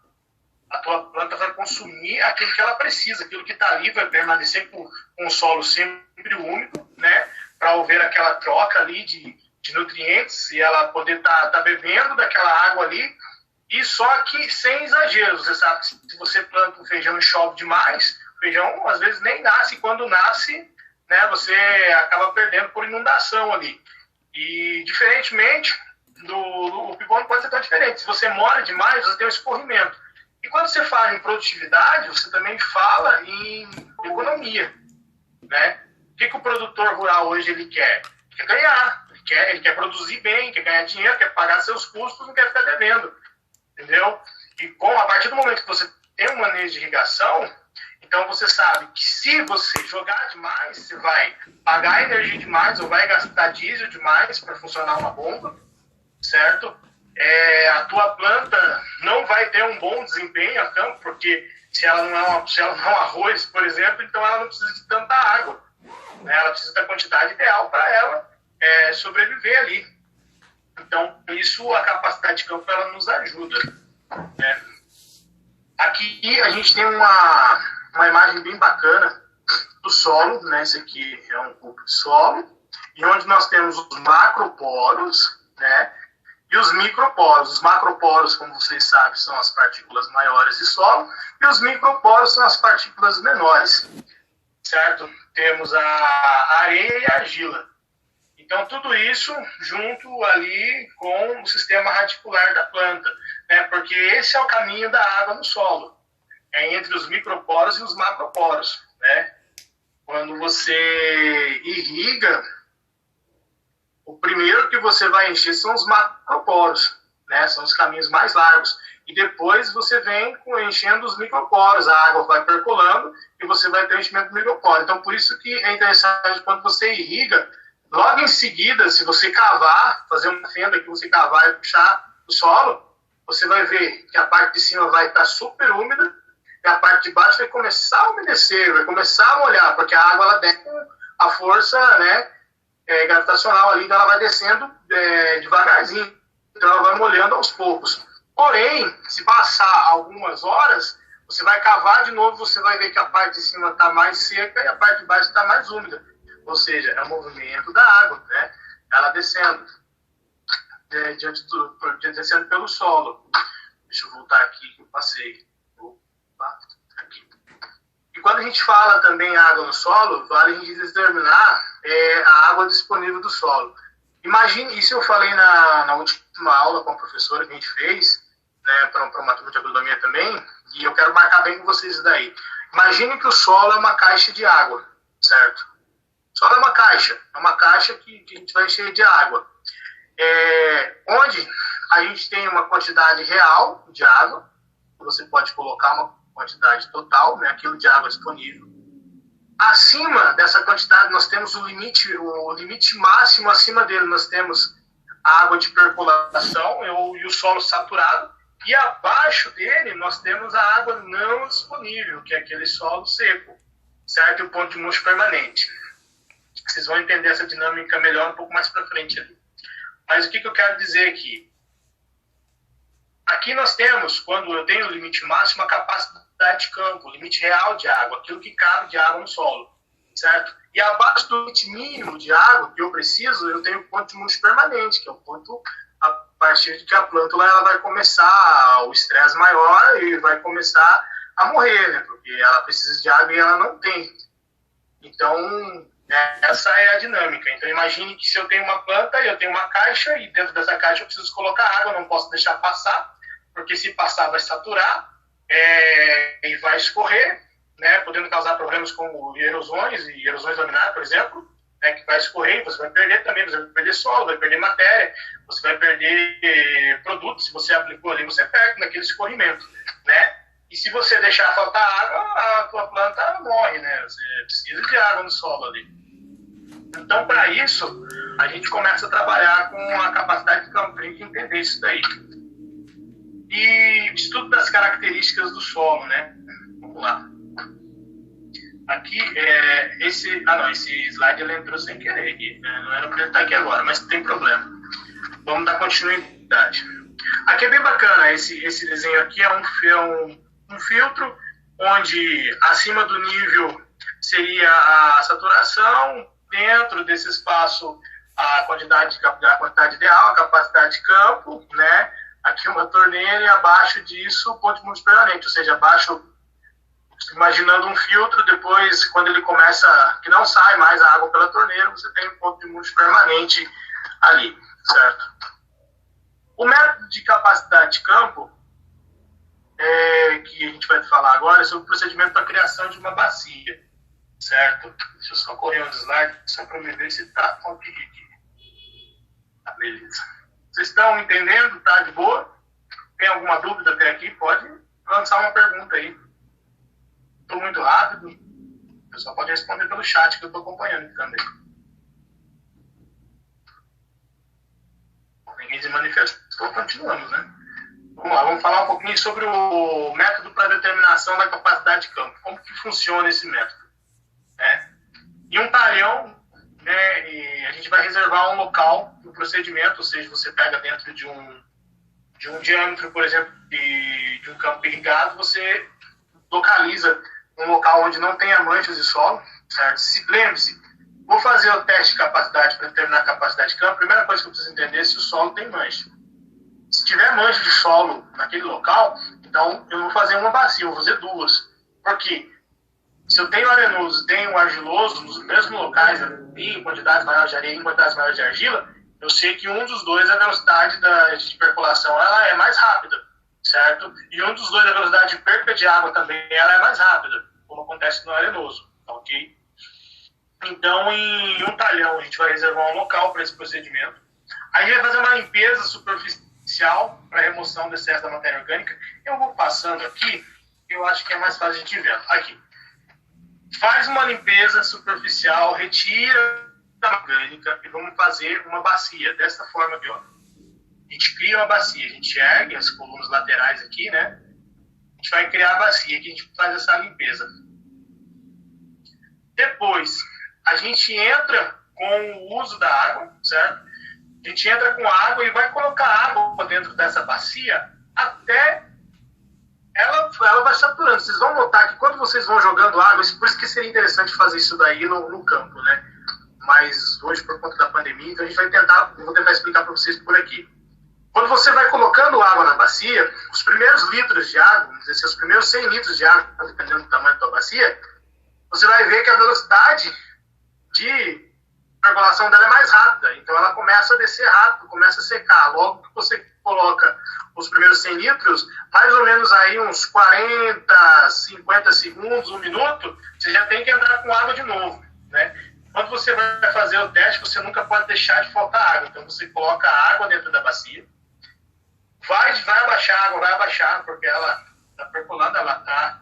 a tua planta vai consumir aquilo que ela precisa, aquilo que está ali vai permanecer com o solo sempre úmido, né? Para haver aquela troca ali de de nutrientes e ela poder tá bebendo daquela água ali, e só que sem exagero. Você sabe que se você planta um feijão e chove demais, o feijão às vezes nem nasce, e quando nasce, né, você acaba perdendo por inundação ali. E diferentemente, o pivô pode ser tão diferente. Se você mora demais, você tem um escorrimento. E quando você fala em produtividade, você também fala em economia, né? O que o produtor rural hoje ele quer? Quer ganhar, ele quer produzir bem, quer ganhar dinheiro, quer pagar seus custos, não quer ficar devendo, entendeu? E a partir do momento que você tem um manejo de irrigação, então você sabe que se você jogar demais, você vai pagar energia demais ou vai gastar diesel demais para funcionar uma bomba, certo? A tua planta não vai ter um bom desempenho a campo, porque se ela não é um arroz, por exemplo, então ela não precisa de tanta água, né? Ela precisa da quantidade ideal para ela sobreviver ali. Então, isso, a capacidade de campo, ela nos ajuda, né? Aqui a gente tem uma imagem bem bacana do solo, né? Esse aqui é um cubo de solo, e onde nós temos os macroporos, né? E os microporos. Os macroporos, como vocês sabem, são as partículas maiores de solo, e os microporos são as partículas menores, certo? Temos a areia e a argila. Então, tudo isso junto ali com o sistema radicular da planta, né? Porque esse é o caminho da água no solo, entre os microporos e os macroporos, né? Quando você irriga, o primeiro que você vai encher são os macroporos, né? São os caminhos mais largos. E depois você vem enchendo os microporos, a água vai percolando e você vai ter o enchimento do microporo. Então, por isso que é interessante quando você irriga, logo em seguida, se você cavar, fazer uma fenda que você cavar e puxar o solo, você vai ver que a parte de cima vai estar super úmida e a parte de baixo vai começar a umedecer, vai começar a molhar, porque a água ela desce com a força, né, gravitacional ali, então ela vai descendo devagarzinho, então ela vai molhando aos poucos. Porém, se passar algumas horas, você vai cavar de novo, você vai ver que a parte de cima está mais seca e a parte de baixo está mais úmida. Ou seja, é o movimento da água, né? Ela descendo, descendo pelo solo. Deixa eu voltar aqui que eu passei. Opa, aqui. E quando a gente fala também água no solo, vale a gente determinar a água disponível do solo. Imagine, isso eu falei na última aula com a professora que a gente fez, né, para uma turma de agronomia também, e eu quero marcar bem com vocês isso daí. Imagine que o solo é uma caixa de água, certo? O solo é uma caixa que a gente vai encher de água. Onde a gente tem uma quantidade real de água, você pode colocar uma quantidade total, né, aquilo de água disponível. Acima dessa quantidade, nós temos o limite máximo, acima dele nós temos a água de percolação e o solo saturado, e abaixo dele nós temos a água não disponível, que é aquele solo seco, certo? E o ponto de murcho permanente. Vocês vão entender essa dinâmica melhor um pouco mais para frente ali. Mas o que eu quero dizer aqui? Aqui nós temos, quando eu tenho o limite máximo, a capacidade de campo, o limite real de água, aquilo que cabe de água no solo, certo? E abaixo do limite mínimo de água que eu preciso, eu tenho o ponto de murcho permanente, que é o ponto a partir de que a plântula ela vai começar o estresse maior e vai começar a morrer, né? Porque ela precisa de água e ela não tem. Então, essa é a dinâmica. Então, imagine que se eu tenho uma planta e eu tenho uma caixa, e dentro dessa caixa eu preciso colocar água, não posso deixar passar, porque se passar vai saturar e vai escorrer, né, podendo causar problemas como erosões e erosões laminares, por exemplo, né, que vai escorrer e você vai perder também, você vai perder solo, vai perder matéria, você vai perder produtos, se você aplicou ali, você perde naquele escorrimento, né? E se você deixar faltar água, a tua planta morre, né? Você precisa de água no solo ali. Então, para isso, a gente começa a trabalhar com a capacidade de campo, a gente entender isso daí. E estudo das características do solo, né? Vamos lá. Aqui, esse slide ele entrou sem querer aqui, né? Não era para ele estar aqui agora, mas não tem problema. Vamos dar continuidade. Aqui é bem bacana, esse desenho aqui é um filtro, onde acima do nível seria a saturação, dentro desse espaço a quantidade ideal, a capacidade de campo, né? Aqui uma torneira e abaixo disso o ponto de múltiplo permanente, ou seja, abaixo, imaginando um filtro, depois quando ele começa, que não sai mais a água pela torneira, você tem um ponto de múltiplo permanente ali, certo? O método de capacidade de campo, que a gente vai falar agora, é sobre o procedimento para a criação de uma bacia, certo? Deixa eu só correr um slide, só para me ver se está ok aqui. Tá, beleza. Vocês estão entendendo? Tá de boa? Tem alguma dúvida até aqui? Pode lançar uma pergunta aí. Estou muito rápido. O pessoal pode responder pelo chat que eu estou acompanhando aqui também. Ninguém se manifestou, continuamos, né? Vamos lá, vamos falar um pouquinho sobre o método para determinação da capacidade de campo. Como que funciona esse método? Em um talhão, né, e a gente vai reservar um local no procedimento, ou seja, você pega dentro de um diâmetro, por exemplo, de um campo irrigado, você localiza um local onde não tenha manchas de solo, certo? Lembre-se, vou fazer o teste de capacidade para determinar a capacidade de campo. A primeira coisa que eu preciso entender é se o solo tem mancha. Se tiver mancha de solo naquele local, então eu vou fazer uma bacia, eu vou fazer duas. Por quê? Se eu tenho arenoso e tenho argiloso nos mesmos locais, em quantidades maiores de areia e em quantidades maiores de argila, eu sei que um dos dois, a velocidade de percolação ela é mais rápida, certo? E um dos dois, a velocidade de perca de água também ela é mais rápida, como acontece no arenoso, ok? Então, em um talhão, a gente vai reservar um local para esse procedimento. Aí a gente vai fazer uma limpeza superficial para remoção do excesso da matéria orgânica. Eu vou passando aqui, eu acho que é mais fácil a gente ver. Aqui. Faz uma limpeza superficial, retira a orgânica e vamos fazer uma bacia. Dessa forma aqui, ó. A gente cria uma bacia, a gente ergue as colunas laterais aqui, né? A gente vai criar a bacia, aqui a gente faz essa limpeza. Depois, a gente entra com o uso da água, certo? A gente entra com a água e vai colocar água dentro dessa bacia até ela vai saturando. Vocês vão notar que quando vocês vão jogando água, por isso que seria interessante fazer isso daí no campo, né? Mas hoje, por conta da pandemia, então eu vou tentar explicar para vocês por aqui. Quando você vai colocando água na bacia, os primeiros litros de água, vamos dizer assim, os primeiros 100 litros de água, dependendo do tamanho da tua bacia, você vai ver que a velocidade de percolação dela é mais rápida. Então ela começa a descer rápido, começa a secar. Logo que você coloca os primeiros 100 litros, mais ou menos aí uns 40, 50 segundos, um minuto, você já tem que entrar com água de novo, né? Quando você vai fazer o teste, você nunca pode deixar de faltar água. Então você coloca a água dentro da bacia, vai abaixar a água, vai abaixar, porque ela está percolando, ela está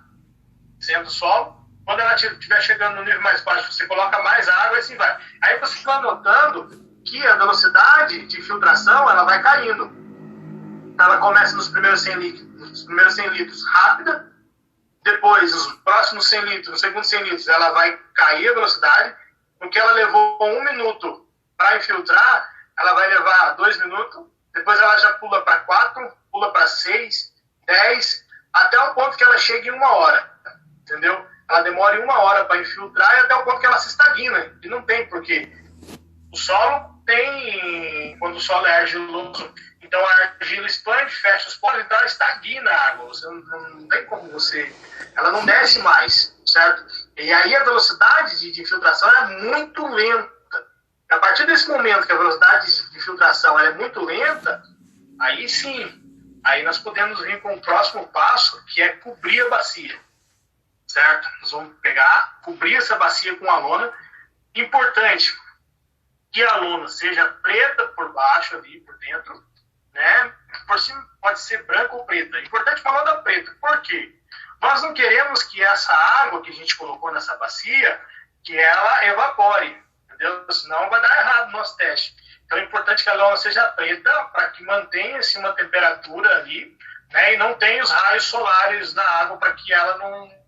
sendo solo. Quando ela estiver chegando no nível mais baixo, você coloca mais água e assim vai. Aí você vai notando que a velocidade de filtração ela vai caindo. Ela começa nos primeiros 100 litros rápida, depois os próximos 100 litros, nos segundos 100 litros, ela vai cair a velocidade, porque ela levou 1 minuto para infiltrar, ela vai levar 2 minutos, depois ela já pula para 4, pula para 6, 10, até o ponto que ela chegue em 1 hora, entendeu? Ela demora 1 hora para infiltrar e até o ponto que ela se estagna. E não tem, porque o solo tem, quando o solo é argiloso, então a argila expande, fecha os poros, então ela estagna a água. Você não tem como você... Ela não desce mais, certo? E aí a velocidade de infiltração é muito lenta. A partir desse momento que a velocidade de filtração é muito lenta, aí sim, aí nós podemos vir com o próximo passo, que é cobrir a bacia. Certo? Nós vamos pegar, cobrir essa bacia com a lona. Importante que a lona seja preta por baixo ali, por dentro, né? Por cima pode ser branca ou preta. Importante uma lona preta. Por quê? Nós não queremos que essa água que a gente colocou nessa bacia, que ela evapore, entendeu? Senão vai dar errado no nosso teste. Então é importante que a lona seja preta para que mantenha-se uma temperatura ali, né? E não tenha os raios solares na água para que ela não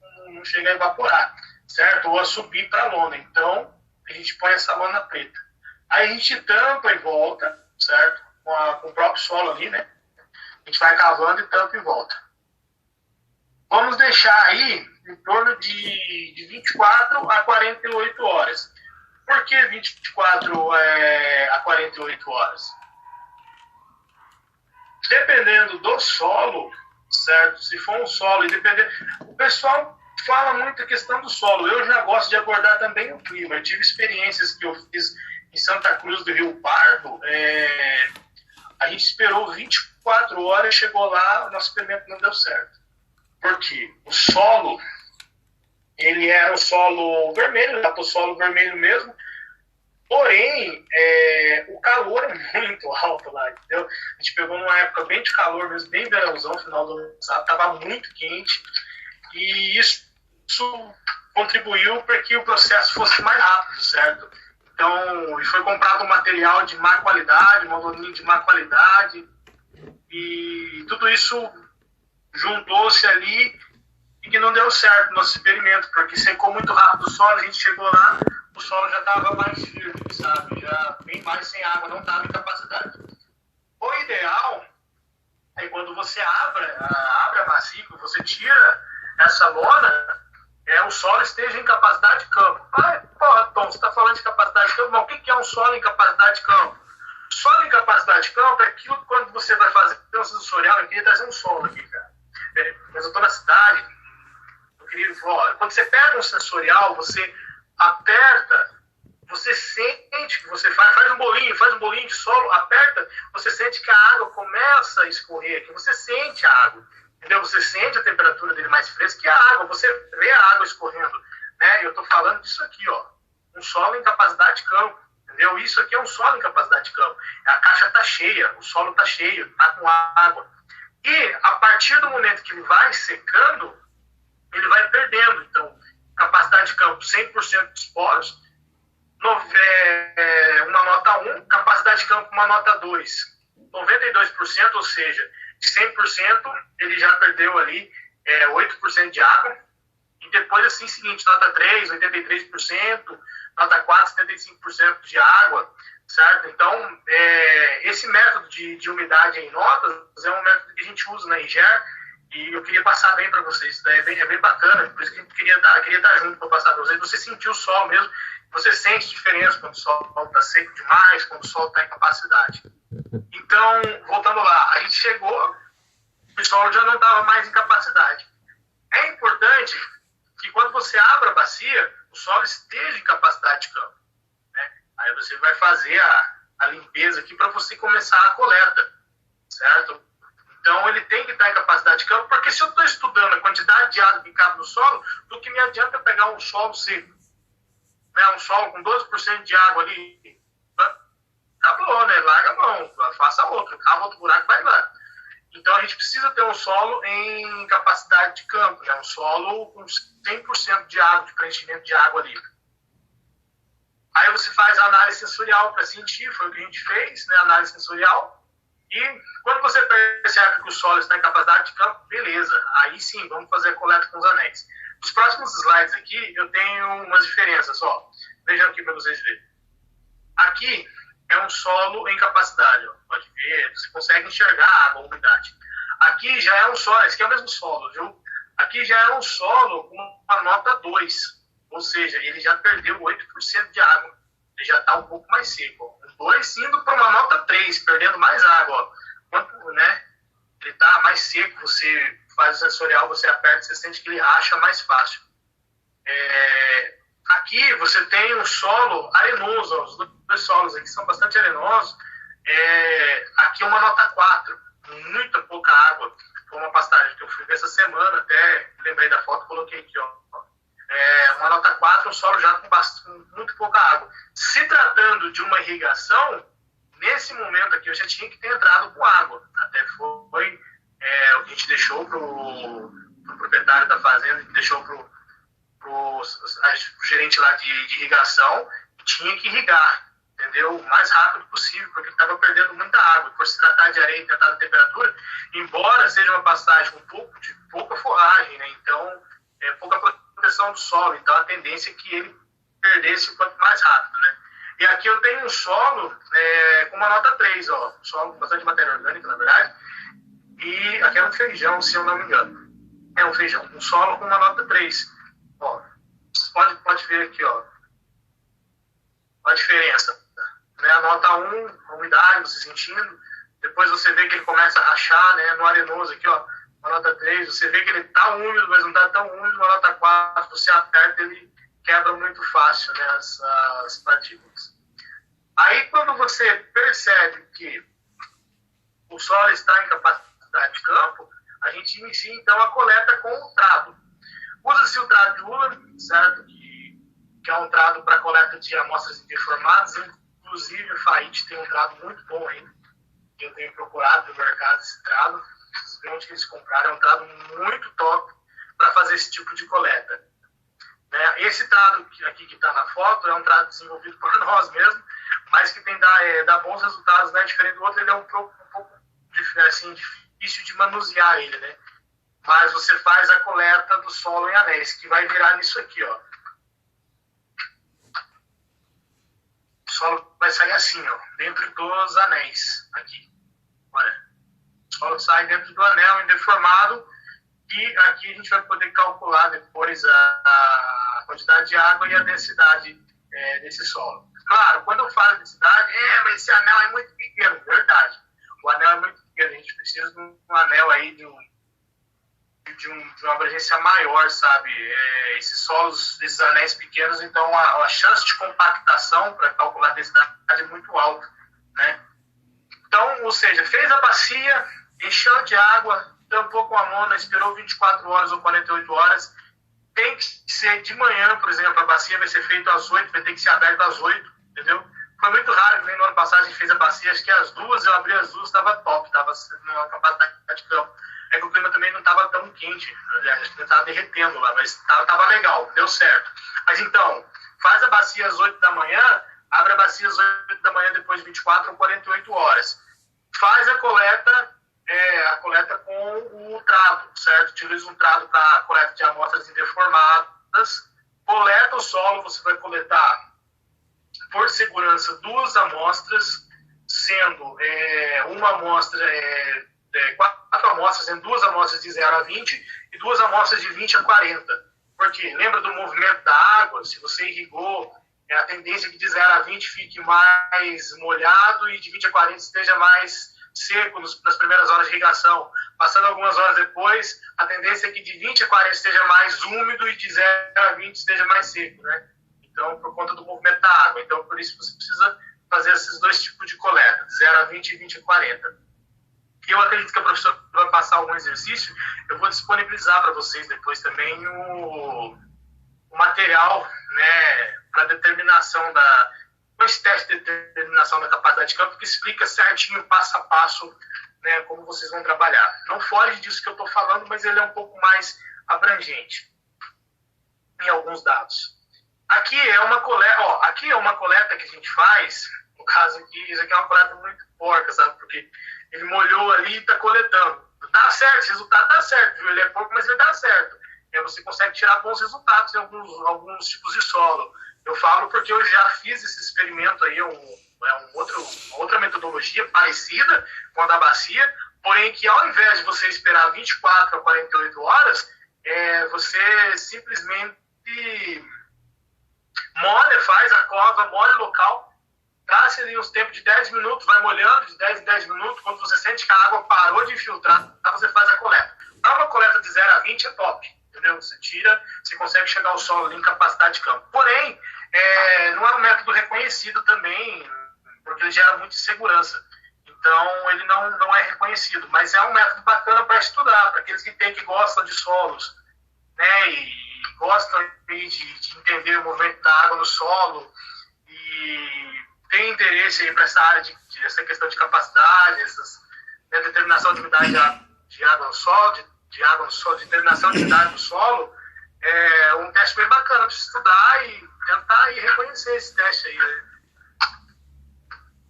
chega a evaporar, certo? Ou a subir para a lona. Então, a gente põe essa lona preta. Aí a gente tampa e volta, certo? Com o próprio solo ali, né? A gente vai cavando e tampa e volta. Vamos deixar aí em torno de 24 a 48 horas. Por que 24 a 48 horas? Dependendo do solo, certo? Se for um solo, e dependendo... O pessoal fala muito a questão do solo. Eu já gosto de abordar também o clima. Eu tive experiências que eu fiz em Santa Cruz do Rio Pardo. A gente esperou 24 horas, chegou lá, o nosso experimento não deu certo. Por quê? O solo, ele era o solo vermelho, era o solo vermelho mesmo, porém, o calor é muito alto lá, entendeu? A gente pegou numa época bem de calor mesmo, bem verãozão, final do ano passado, estava muito quente, e isso contribuiu para que o processo fosse mais rápido, certo? Então, foi comprado um material de má qualidade, uma lona de má qualidade, e tudo isso juntou-se ali e que não deu certo no nosso experimento, porque secou muito rápido o solo, a gente chegou lá, o solo já estava mais firme, sabe? Já bem mais sem água, não estava em capacidade. O ideal é quando você abre a bacia, você tira essa lona, o solo esteja em capacidade de campo. Porra, Tom, você está falando de capacidade de campo, mas o que é um solo em capacidade de campo? Solo em capacidade de campo é aquilo que quando você vai fazer um sensorial, eu queria trazer um solo aqui, cara. Mas eu estou na cidade, eu queria, quando você pega um sensorial, você aperta, você sente que você faz um bolinho de solo, aperta, você sente que a água começa a escorrer, que você sente a água. Entendeu? Você sente a temperatura dele mais fresca que a água, você vê a água escorrendo, né? Eu estou falando disso aqui, ó, um solo em capacidade de campo, entendeu? Isso aqui é um solo em capacidade de campo. A caixa está cheia, o solo está cheio, está com água. E a partir do momento que ele vai secando, ele vai perdendo. Então, capacidade de campo 100% de esporos, uma nota 1, capacidade de campo uma nota 2, 92%, ou seja, de 100%, ele já perdeu ali 8% de água. E depois, assim, seguinte, nota 3, 83%, nota 4, 75% de água, certo? Então, esse método de umidade em notas é um método que a gente usa na IGER e eu queria passar bem para vocês. É bem bacana, por isso que a gente queria estar junto para passar para vocês. Você sentiu o sol mesmo, você sente diferença quando o sol está seco demais, quando o sol está em capacidade. Então, voltando lá, a gente chegou, o solo já não estava mais em capacidade. É importante que quando você abre a bacia, o solo esteja em capacidade de campo, né? Aí você vai fazer a limpeza aqui para você começar a coleta, certo? Então, ele tem que estar em capacidade de campo, porque se eu estou estudando a quantidade de água que cabe no solo, do que me adianta eu pegar um solo seco, né? Um solo com 12% de água ali, acabou, né? Larga a mão, faça outro, cava outro buraco, vai lá. Então, a gente precisa ter um solo em capacidade de campo, né? Um solo com 100% de água, de preenchimento de água ali. Aí você faz a análise sensorial para sentir, foi o que a gente fez, né? Análise sensorial. E quando você percebe que o solo está em capacidade de campo, beleza. Aí sim, vamos fazer a coleta com os anéis. Nos próximos slides aqui, eu tenho umas diferenças, ó. Vejam aqui para vocês verem. Aqui é um solo em capacidade, ó. Pode ver, você consegue enxergar a água, a umidade. Aqui já é um solo, esse aqui é o mesmo solo, viu? Aqui já é um solo com uma nota 2, ou seja, ele já perdeu 8% de água. Ele já está um pouco mais seco, ó. O 2 indo para uma nota 3, perdendo mais água, ó. Quanto, né? Ele está mais seco, você faz o sensorial, você aperta, você sente que ele racha mais fácil. Aqui você tem um solo arenoso, ó. Os dois solos aqui são bastante arenosos. Aqui é uma nota 4, muita pouca água. Foi uma pastagem que eu fui ver essa semana, até lembrei da foto, coloquei aqui, ó. Uma nota 4, um solo já com muito pouca água. Se tratando de uma irrigação, nesse momento aqui eu já tinha que ter entrado com água. Até foi o que a gente deixou para o proprietário da fazenda, deixou para o gerente lá de irrigação, tinha que irrigar, entendeu? O mais rápido possível, porque ele estava perdendo muita água. Por se tratar de areia e tratar de temperatura, embora seja uma pastagem com pouca forragem, né? Então, pouca proteção do solo, então a tendência é que ele perdesse o quanto mais rápido, né? E aqui eu tenho um solo com uma nota 3, ó, um solo com bastante matéria orgânica, na verdade, e aqui é um feijão, se eu não me engano. É um feijão, um solo com uma nota 3. Ó, pode ver aqui, ó. a diferença. Né? A nota 1, a umidade, você sentindo, depois você vê que ele começa a rachar, né? No arenoso aqui, ó, a nota 3, você vê que ele tá úmido, mas não tá tão úmido. A nota 4, você aperta, ele quebra muito fácil, né? As partículas. Aí, quando você percebe que o solo está em capacidade de campo, a gente inicia, então, a coleta com o trado. Usa-se o trado de Uller, certo? Que é um trado para coleta de amostras deformadas. Inclusive, o FAIT tem um trado muito bom aí, que eu tenho procurado no mercado esse trado. Vocês veem onde que eles compraram, é um trado muito top para fazer esse tipo de coleta. Né? Esse trado aqui que está na foto é um trado desenvolvido por nós mesmo, mas que tem dá bons resultados, né? Diferente do outro, ele é um pouco assim, difícil de manusear ele, né? Mas você faz a coleta do solo em anéis, que vai virar nisso aqui, ó. O solo vai sair assim, ó, dentro dos anéis, aqui. Olha, o solo sai dentro do anel deformado, e aqui a gente vai poder calcular depois a quantidade de água e a densidade desse solo. Claro, quando eu falo densidade, mas esse anel é muito pequeno, verdade. O anel é muito pequeno, a gente precisa de um anel aí de uma abrangência maior, sabe? Esses solos, desses anéis pequenos, então a chance de compactação para calcular a densidade é muito alta, né? Então, ou seja, fez a bacia, encheu de água, tampou com a lona, esperou 24 horas ou 48 horas, tem que ser de manhã, por exemplo, a bacia vai ser feita às 8, vai ter que ser aberta às 8, entendeu? Foi muito raro que nem no ano passado a gente fez a bacia, acho que às 2, eu abri as 2, estava top, estava numa capacidade de campo. É que o clima também não estava tão quente, aliás, acho que não estava derretendo lá, mas estava legal, deu certo. Mas então, faz a bacia às 8 da manhã, abre a bacia às 8 da manhã depois de 24 ou 48 horas. Faz a coleta com o trado, certo? Utiliza um trado para coleta de amostras indeformadas. Coleta o solo, você vai coletar, por segurança, 2 amostras, sendo uma amostra, 4 amostras, sendo 2 amostras de 0 a 20 e 2 amostras de 20 a 40. Porque lembra do movimento da água? Se você irrigou, a tendência é que de 0 a 20 fique mais molhado e de 20 a 40 esteja mais seco nas primeiras horas de irrigação. Passando algumas horas depois, a tendência é que de 20 a 40 esteja mais úmido e de 0 a 20 esteja mais seco, né? Então, por conta do movimento da água. Então, por isso você precisa fazer esses 2 tipos de coleta, de 0 a 20 e 20 a 40. E eu acredito que a professora vai passar algum exercício, eu vou disponibilizar para vocês depois também o material, né, para determinação esse teste de determinação da capacidade de campo, que explica certinho, passo a passo, né, como vocês vão trabalhar. Não foge disso que eu estou falando, mas ele é um pouco mais abrangente em alguns dados. Aqui é uma coleta que a gente faz, no caso aqui, isso aqui é uma coleta muito porca, sabe, porque ele molhou ali e está coletando. Dá certo, esse resultado dá certo, viu? Ele é pouco, mas ele dá certo. E aí você consegue tirar bons resultados em alguns tipos de solo. Eu falo porque eu já fiz esse experimento aí, uma outra metodologia parecida com a da bacia, porém que ao invés de você esperar 24 a 48 horas, você simplesmente molha, faz a cova, molha o local, dá-se ali uns tempos de 10 minutos, vai molhando de 10 em 10 minutos, quando você sente que a água parou de infiltrar, você faz a coleta. Para uma coleta de 0 a 20 é top, entendeu? Você tira, você consegue chegar ao solo ali em capacidade de campo. Porém, não é um método reconhecido também, porque ele gera muita insegurança. Então, ele não é reconhecido, mas é um método bacana para estudar, para aqueles que gostam de solos, né, e gostam de entender o movimento da água no solo, e tem interesse aí para essa área essa questão de capacidade, determinação de umidade de água no solo, de determinação de umidade no solo, é um teste bem bacana para estudar e tentar reconhecer esse teste aí, né?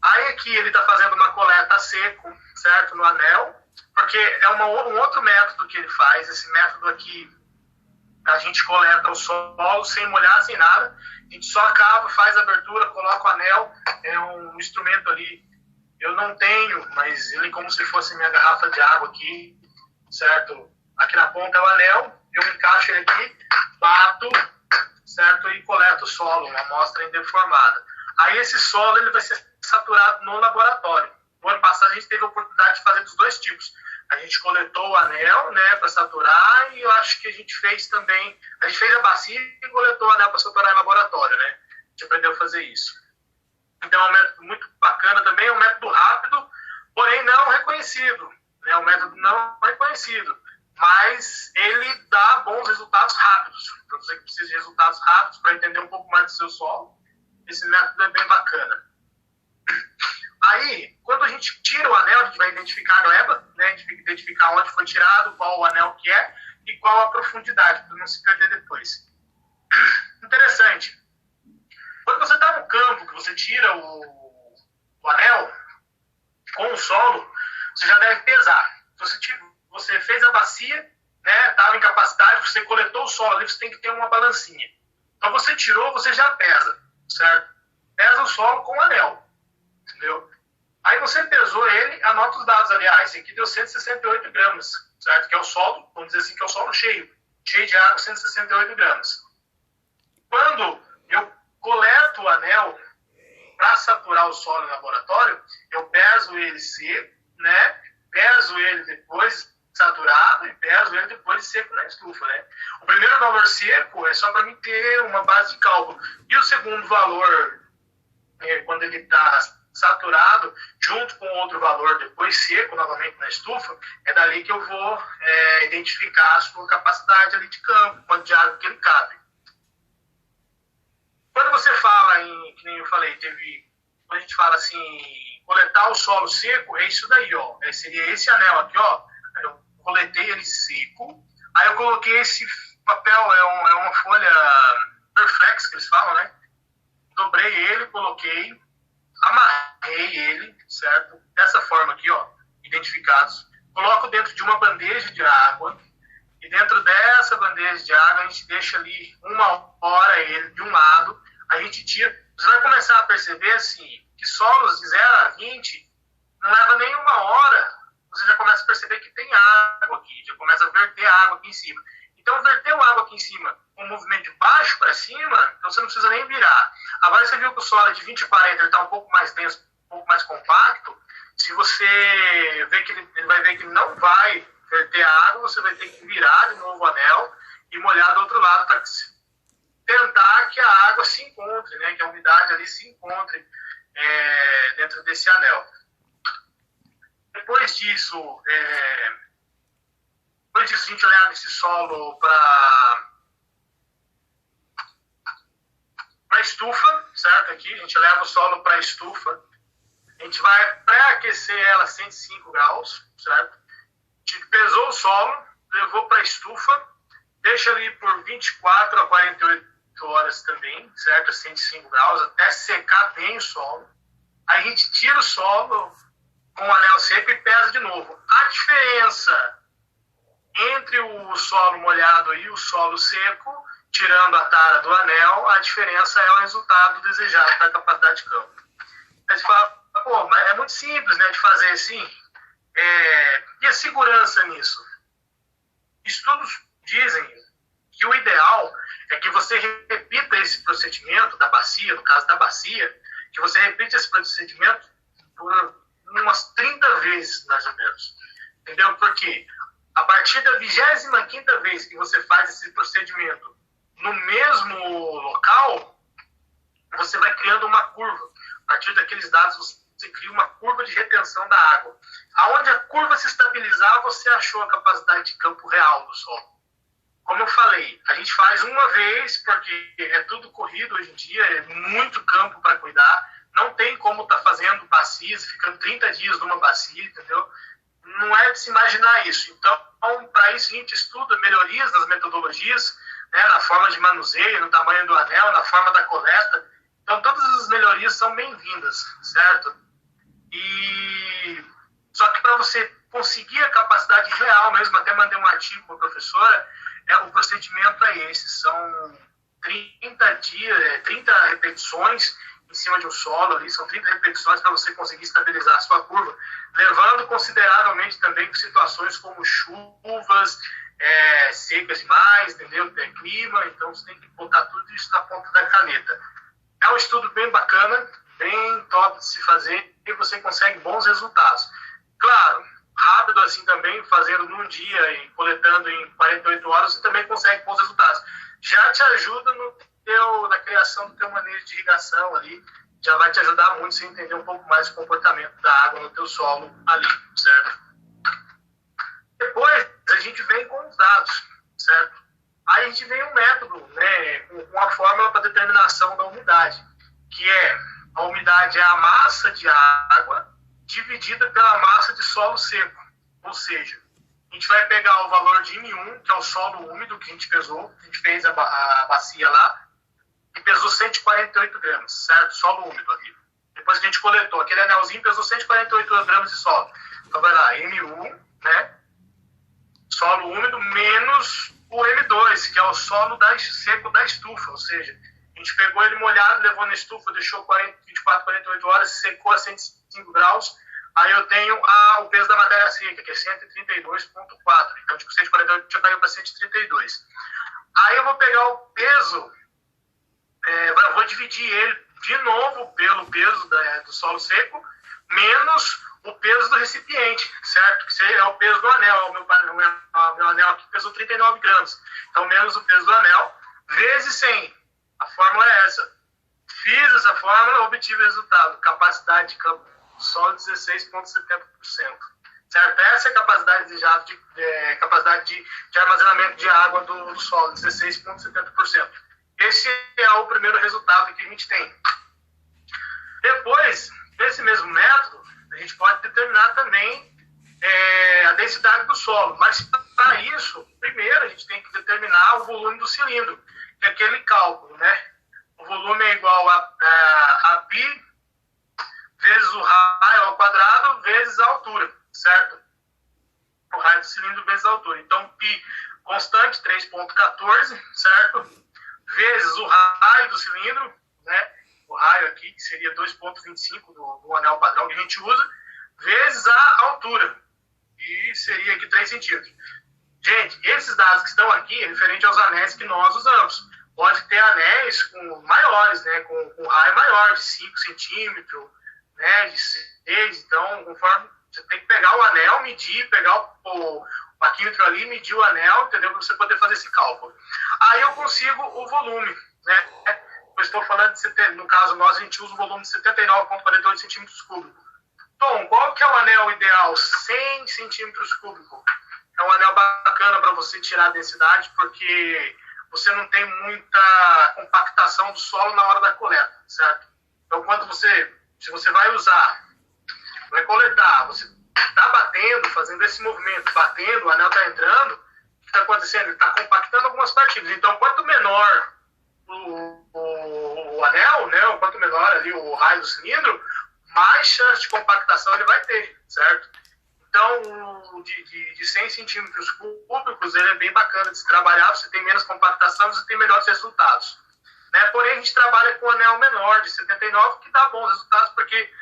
Aí aqui ele está fazendo uma coleta a seco, certo, no anel, porque é um outro método que ele faz. Esse método aqui, a gente coleta o solo sem molhar, sem nada, a gente só cava, faz a abertura, coloca o anel, é um instrumento ali, eu não tenho, mas ele é como se fosse minha garrafa de água aqui, certo? Aqui na ponta é o anel, eu encaixo ele aqui, bato, certo? E coleto o solo, uma amostra indeformada. Aí esse solo ele vai ser saturado no laboratório. No ano passado a gente teve a oportunidade de fazer dos dois tipos. A gente coletou o anel, né, para saturar, e eu acho que a gente fez também, a gente fez a bacia e coletou o anel para saturar em laboratório, né? A gente aprendeu a fazer isso. Então é um método muito bacana também, é um método rápido, porém não reconhecido, né? É um método não reconhecido, mas ele dá bons resultados rápidos. Para você que precisa de resultados rápidos, para entender um pouco mais do seu solo, esse método é bem bacana. Aí, quando a gente tira o anel, a gente vai identificar a gleba, né? A gente vai identificar onde foi tirado, qual o anel que é e qual a profundidade, para não se perder depois. Interessante. Quando você está no campo, que você tira o anel com o solo, você já deve pesar. Você fez a bacia, né? Estava em capacidade, você coletou o solo, ali você tem que ter uma balancinha. Então você tirou, você já pesa, certo? Pesa o solo com o anel, entendeu? Aí você pesou ele, anota os dados ali. Esse aqui deu 168 gramas, certo? Que é o solo, vamos dizer assim, que é o solo cheio de água, 168 gramas. Quando eu coleto o anel para saturar o solo no laboratório, eu peso ele seco, né? Peso ele depois saturado e peso ele depois seco na estufa, né? O primeiro valor seco é só para mim ter uma base de cálculo. E o segundo valor, quando ele está saturado, junto com outro valor depois seco novamente na estufa, é dali que eu vou identificar a sua capacidade ali de campo, quanto de água que ele cabe. Quando você fala em, que nem eu falei, quando a gente fala assim, coletar o solo seco, é isso daí, ó. Seria esse anel aqui, ó. Eu coletei ele seco, aí eu coloquei esse papel, é uma folha Perflex que eles falam, né? Dobrei ele, coloquei, amarrei ele, certo? Dessa forma aqui, ó, identificados. Coloco dentro de uma bandeja de água, e dentro dessa bandeja de água a gente deixa ali 1 hora ele de um lado, a gente tira. Você vai começar a perceber assim, que solos de 0 a 20 não leva nem 1 hora, você já começa a perceber que tem água aqui, já começa a verter água aqui em cima. Então, verteu água aqui em cima com um movimento de baixo para cima, então você não precisa nem virar. Agora, você viu que o solo é de 20 a 40, ele está um pouco mais denso, um pouco mais compacto. Se você vê que ele vai ver que ele não vai verter a água, você vai ter que virar de novo o anel e molhar do outro lado para tentar que a água se encontre, né? Que a umidade ali se encontre dentro desse anel. Depois disso, a gente leva esse solo para a estufa, certo? Aqui a gente leva o solo para a estufa. A gente vai pré-aquecer ela a 105 graus, certo? A gente pesou o solo, levou para a estufa, deixa ali por 24 a 48 horas também, certo? A 105 graus, até secar bem o solo. Aí a gente tira o solo com o anel seco e pesa de novo. A diferença entre o solo molhado e o solo seco, tirando a tara do anel, a diferença é o resultado desejado da capacidade de campo. Aí você fala, pô, mas é muito simples, né, de fazer assim. E a segurança nisso? Estudos dizem que o ideal é que você repita esse procedimento da bacia, no caso da bacia, que você repita esse procedimento por umas 30 vezes, mais ou menos. Entendeu? Porque a partir da 25ª vez que você faz esse procedimento no mesmo local, você vai criando uma curva. A partir daqueles dados, você cria uma curva de retenção da água. Aonde a curva se estabilizar, você achou a capacidade de campo real do solo. Como eu falei, a gente faz uma vez, porque é tudo corrido hoje em dia, é muito campo para cuidar. Não tem como estar fazendo bacias, ficando 30 dias numa bacia, entendeu? Não é de se imaginar isso. Então, para isso, a gente estuda melhorias nas metodologias, né, na forma de manuseio, no tamanho do anel, na forma da coleta. Então, todas as melhorias são bem-vindas, certo? Só que para você conseguir a capacidade real mesmo, até mandei um artigo para a professora, o procedimento é esse, são 30 repetições em cima de um solo ali, são 30 repetições para você conseguir estabilizar a sua curva, levando consideravelmente também situações como chuvas, secas demais, entendeu? Clima, então você tem que botar tudo isso na ponta da caneta. É um estudo bem bacana, bem top de se fazer e você consegue bons resultados. Claro, rápido assim também, fazendo num dia e coletando em 48 horas, você também consegue bons resultados. Já te ajuda na criação do teu manejo de irrigação ali, já vai te ajudar muito a entender um pouco mais o comportamento da água no teu solo ali, certo? Depois, a gente vem com os dados, certo? Aí a gente vem um método, né, uma fórmula para determinação da umidade, que é a umidade é a massa de água dividida pela massa de solo seco. Ou seja, a gente vai pegar o valor de M1, que é o solo úmido que a gente pesou, a gente fez a bacia lá, e pesou 148 gramas, certo? Solo úmido ali. Depois que a gente coletou aquele anelzinho, pesou 148 gramas de solo. Então vai lá, M1, né? Solo úmido menos o M2, que é o solo seco da estufa, ou seja, a gente pegou ele molhado, levou na estufa, deixou 24, 48 horas, secou a 105 graus, aí eu tenho o peso da matéria seca, que é 132,4, então de 148 já caiu para 132. Aí eu vou pegar o peso, eu vou dividir ele de novo pelo peso do solo seco, menos o peso do recipiente, certo? Que é o peso do anel. O meu anel aqui pesou 39 gramas. Então, menos o peso do anel, vezes 100. A fórmula é essa. Fiz essa fórmula, obtive o resultado. Capacidade de campo do solo, 16,70%. Certo? Essa é a capacidade desejada de armazenamento de água do solo, 16,70%. Esse é o primeiro resultado que a gente tem. Depois, desse mesmo método, a gente pode determinar também a densidade do solo. Mas, para isso, primeiro a gente tem que determinar o volume do cilindro, que é aquele cálculo, né? O volume é igual a π vezes o raio ao quadrado vezes a altura, certo? O raio do cilindro vezes a altura. Então, π constante, 3,14, certo? Vezes o raio do cilindro, né? O raio aqui, que seria 2,25 do anel padrão que a gente usa, vezes a altura, e seria aqui 3 centímetros. Gente, esses dados que estão aqui é referente aos anéis que nós usamos. Pode ter anéis maiores, né, com raio maior, de 5 centímetros, né, de 6. Então, conforme você tem que pegar o anel, medir, pegar o paquímetro ali, medir o anel, entendeu? Para você poder fazer esse cálculo. Aí eu consigo o volume, né? Eu estou falando no caso nós, a gente usa o volume de 79,48 centímetros cúbicos. Tom, qual que é o anel ideal? 100 centímetros cúbicos. É um anel bacana para você tirar a densidade, porque você não tem muita compactação do solo na hora da coleta, certo? Então, se você vai usar, vai coletar, você está batendo, fazendo esse movimento, batendo, o anel está entrando, o que está acontecendo? Ele está compactando algumas partículas. Então, quanto menor o anel, né, quanto menor ali o raio do cilindro, mais chance de compactação ele vai ter, certo? Então, de 100 centímetros cúbicos, ele é bem bacana de se trabalhar, você tem menos compactação, você tem melhores resultados. Né? Porém, a gente trabalha com um anel menor, de 79, que dá bons resultados, porque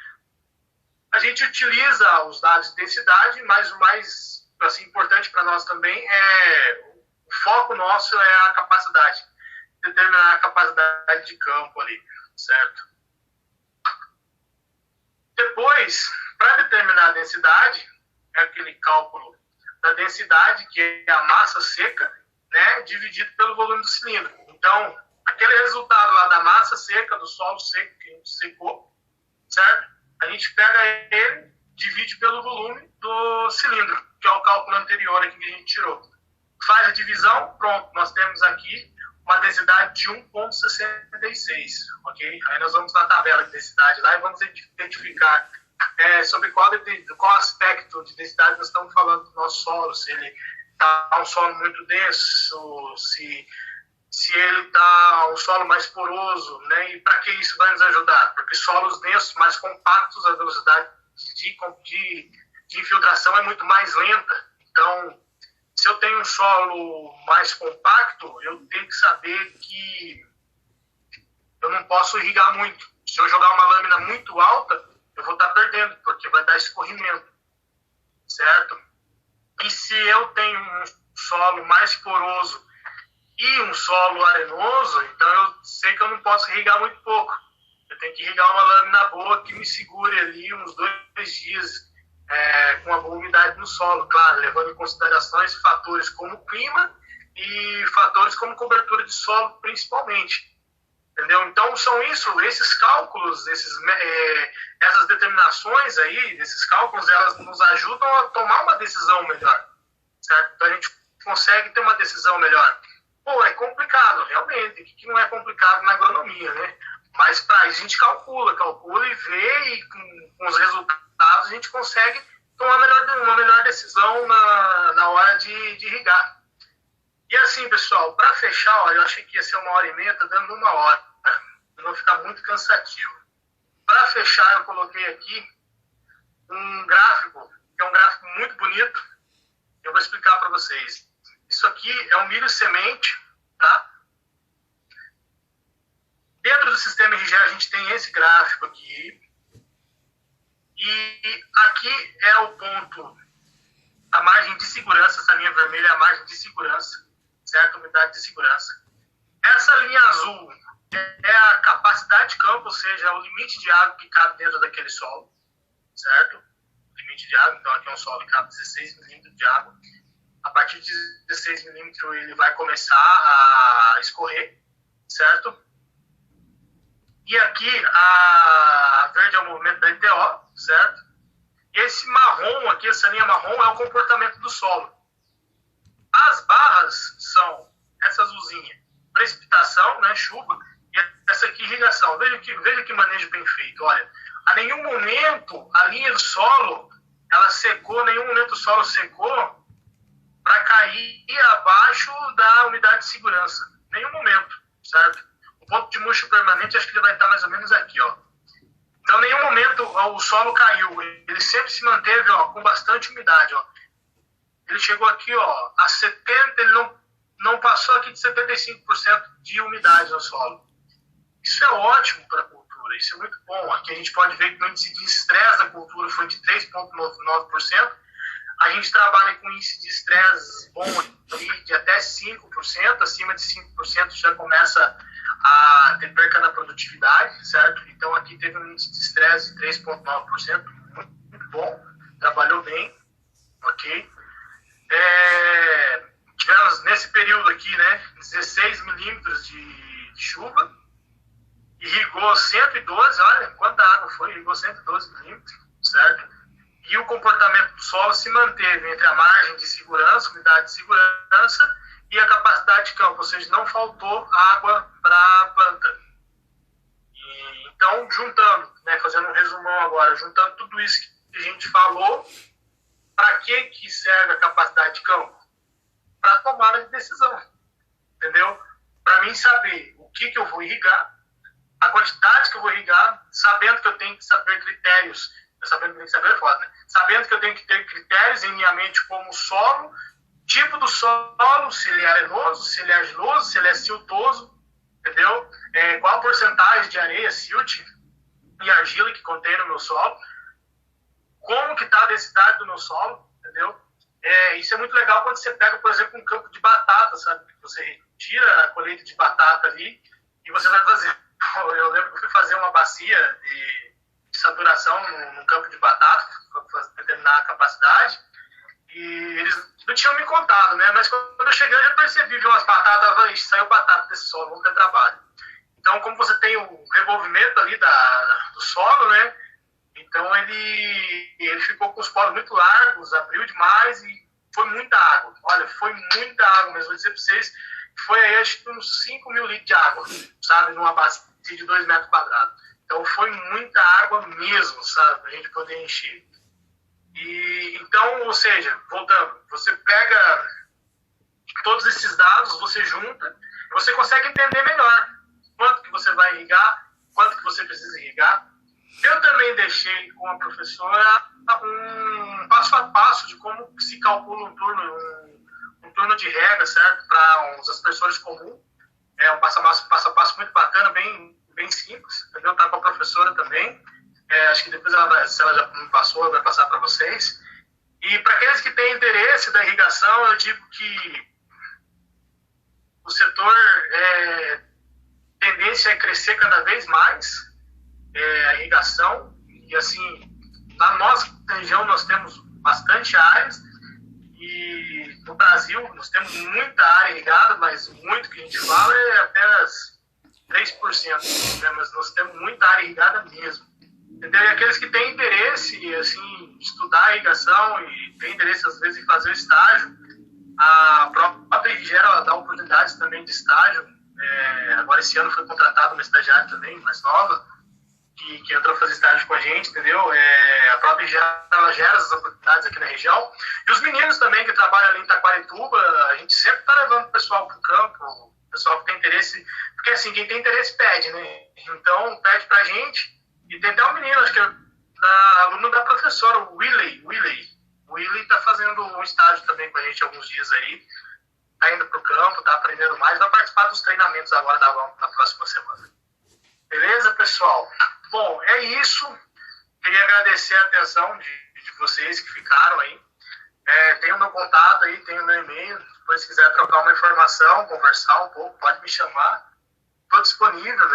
a gente utiliza os dados de densidade, mas o mais assim, importante para nós também o foco nosso é a capacidade, determinar a capacidade de campo ali, certo? Depois, para determinar a densidade, é aquele cálculo da densidade, que é a massa seca, né, dividido pelo volume do cilindro. Então, aquele resultado lá da massa seca, do solo seco que a gente secou, certo? A gente pega ele, divide pelo volume do cilindro, que é o cálculo anterior aqui que a gente tirou. Faz a divisão, pronto, nós temos aqui uma densidade de 1,66, ok? Aí nós vamos na tabela de densidade lá e vamos identificar sobre qual aspecto de densidade nós estamos falando do nosso solo, se ele está um solo muito denso, se ele está um solo mais poroso, né? E para que isso vai nos ajudar? Porque solos densos, mais compactos, a velocidade de infiltração é muito mais lenta. Então, se eu tenho um solo mais compacto, eu tenho que saber que eu não posso irrigar muito. Se eu jogar uma lâmina muito alta, eu vou estar perdendo, porque vai dar escorrimento, certo? E se eu tenho um solo mais poroso e um solo arenoso, então eu sei que eu não posso irrigar muito pouco. tenho que irrigar uma lâmina boa que me segure ali uns 2 dias com uma boa umidade no solo, claro, levando em considerações fatores como clima e fatores como cobertura de solo, principalmente. Entendeu? Então, são esses cálculos, essas determinações aí, desses cálculos, elas nos ajudam a tomar uma decisão melhor, certo? Então, a gente consegue ter uma decisão melhor. Pô, é complicado, realmente, o que não é complicado na agronomia, né? Mas para a gente calcula e vê, e com os resultados a gente consegue tomar uma melhor decisão na hora de irrigar. E assim, pessoal, para fechar, olha, eu achei que ia ser 1h30, tá dando 1 hora, para não ficar muito cansativo. Para fechar, eu coloquei aqui um gráfico, que é um gráfico muito bonito, eu vou explicar para vocês. Isso aqui é um milho semente, tá? Dentro do sistema RGE a gente tem esse gráfico aqui. E aqui é o ponto, a margem de segurança, essa linha vermelha é a margem de segurança, certo? Unidade de segurança. Essa linha azul é a capacidade de campo, ou seja, o limite de água que cabe dentro daquele solo, certo? Limite de água, então aqui é um solo que cabe 16 milímetros de água. A partir de 16 milímetros ele vai começar a escorrer, certo? E aqui a verde é o movimento da ETO, certo? E esse marrom aqui, essa linha marrom é o comportamento do solo. As barras são essa azulzinha, precipitação, né, chuva, e essa aqui irrigação. Veja que manejo bem feito. Olha, a nenhum momento a linha do solo ela secou, nenhum momento o solo secou para cair abaixo da unidade de segurança. Nenhum momento, certo? O ponto de murcho permanente, acho que ele vai estar mais ou menos aqui, ó. Então, em nenhum momento o solo caiu. Ele sempre se manteve, ó, com bastante umidade, ó. Ele chegou aqui, ó, a 70%, ele não passou aqui de 75% de umidade no solo. Isso é ótimo para a cultura, isso é muito bom. Aqui a gente pode ver que o índice de estresse da cultura foi de 3,9%. A gente trabalha com índice de estresse bom de até 5%, acima de 5% já começa a ter perca na produtividade, certo? Então aqui teve um índice de estresse de 3,9%, muito bom, trabalhou bem, ok? Tivemos nesse período aqui, né, 16 milímetros de chuva, irrigou 112, olha quanta água foi, irrigou 112 milímetros, certo? E o comportamento do solo se manteve entre a margem de segurança, umidade de segurança e a capacidade de campo, ou seja, não faltou água para a planta. Então, juntando, né, fazendo um resumão agora, juntando tudo isso que a gente falou, para que serve a capacidade de campo? Para tomada de decisão, entendeu? Para mim saber o que eu vou irrigar, a quantidade que eu vou irrigar, sabendo que eu tenho que saber critérios, sabendo que tem que saber é foda, né? Sabendo que eu tenho que ter critérios em minha mente como o solo, tipo do solo, se ele é arenoso, se ele é argiloso, se ele é siltoso, entendeu? Qual a porcentagem de areia, silt e argila que contém no meu solo, como que está a densidade do meu solo, entendeu? Isso é muito legal quando você pega, por exemplo, um campo de batata, sabe? Você tira a colheita de batata ali e você vai fazer. Eu lembro que eu fui fazer uma bacia de saturação no campo de batata, para determinar a capacidade, e eles não tinham me contado, né? Mas quando eu cheguei, eu já percebi que umas batatas, saiu batata desse solo, vamos ter trabalho. Então, como você tem o revolvimento ali do solo, né? Então, ele ficou com os poros muito largos, abriu demais e foi muita água. Olha, foi muita água mesmo. Vou dizer para vocês, foi aí acho que uns 5 mil litros de água, sabe? Numa bacia de 2 metros quadrados. Então, foi muita água mesmo, sabe? Para a gente poder encher. Então, ou seja, voltando, você pega todos esses dados, você junta, você consegue entender melhor quanto que você vai irrigar, quanto que você precisa irrigar. Eu também deixei com a professora um passo a passo de como se calcula um turno de rega, certo? Para os aspersores comuns. Um passo a passo muito bacana, bem simples, entendeu? Tá com a professora também. Acho que depois se ela já me passou, ela vai passar para vocês. E para aqueles que têm interesse da irrigação, eu digo que o setor tendência é crescer cada vez mais, a irrigação. E assim, na nossa região nós temos bastante áreas, e no Brasil nós temos muita área irrigada, mas muito que a gente fala é apenas 3%, né? Mas nós temos muita área irrigada mesmo. Entendeu? E aqueles que têm interesse assim, estudar a irrigação e têm interesse às vezes em fazer o estágio, a própria Rigera dá oportunidades também de estágio. Agora esse ano foi contratada uma estagiária também, mais nova, que entrou a fazer estágio com a gente, entendeu? A própria Rigera, ela gera essas oportunidades aqui na região. E os meninos também que trabalham ali em Taquarituba, a gente sempre está levando o pessoal para o campo, o pessoal que tem interesse, porque assim, quem tem interesse pede, né? Então pede para a gente. E tem até um menino, acho que é aluno da professora, o Willy. O Willy está fazendo um estágio também com a gente alguns dias aí. Está indo para o campo, está aprendendo mais, vai participar dos treinamentos agora na próxima semana. Beleza, pessoal? Bom, é isso. Queria agradecer a atenção de vocês que ficaram aí. Tem o meu contato aí, tem o meu e-mail. Depois, se quiser trocar uma informação, conversar um pouco, pode me chamar. Estou disponível,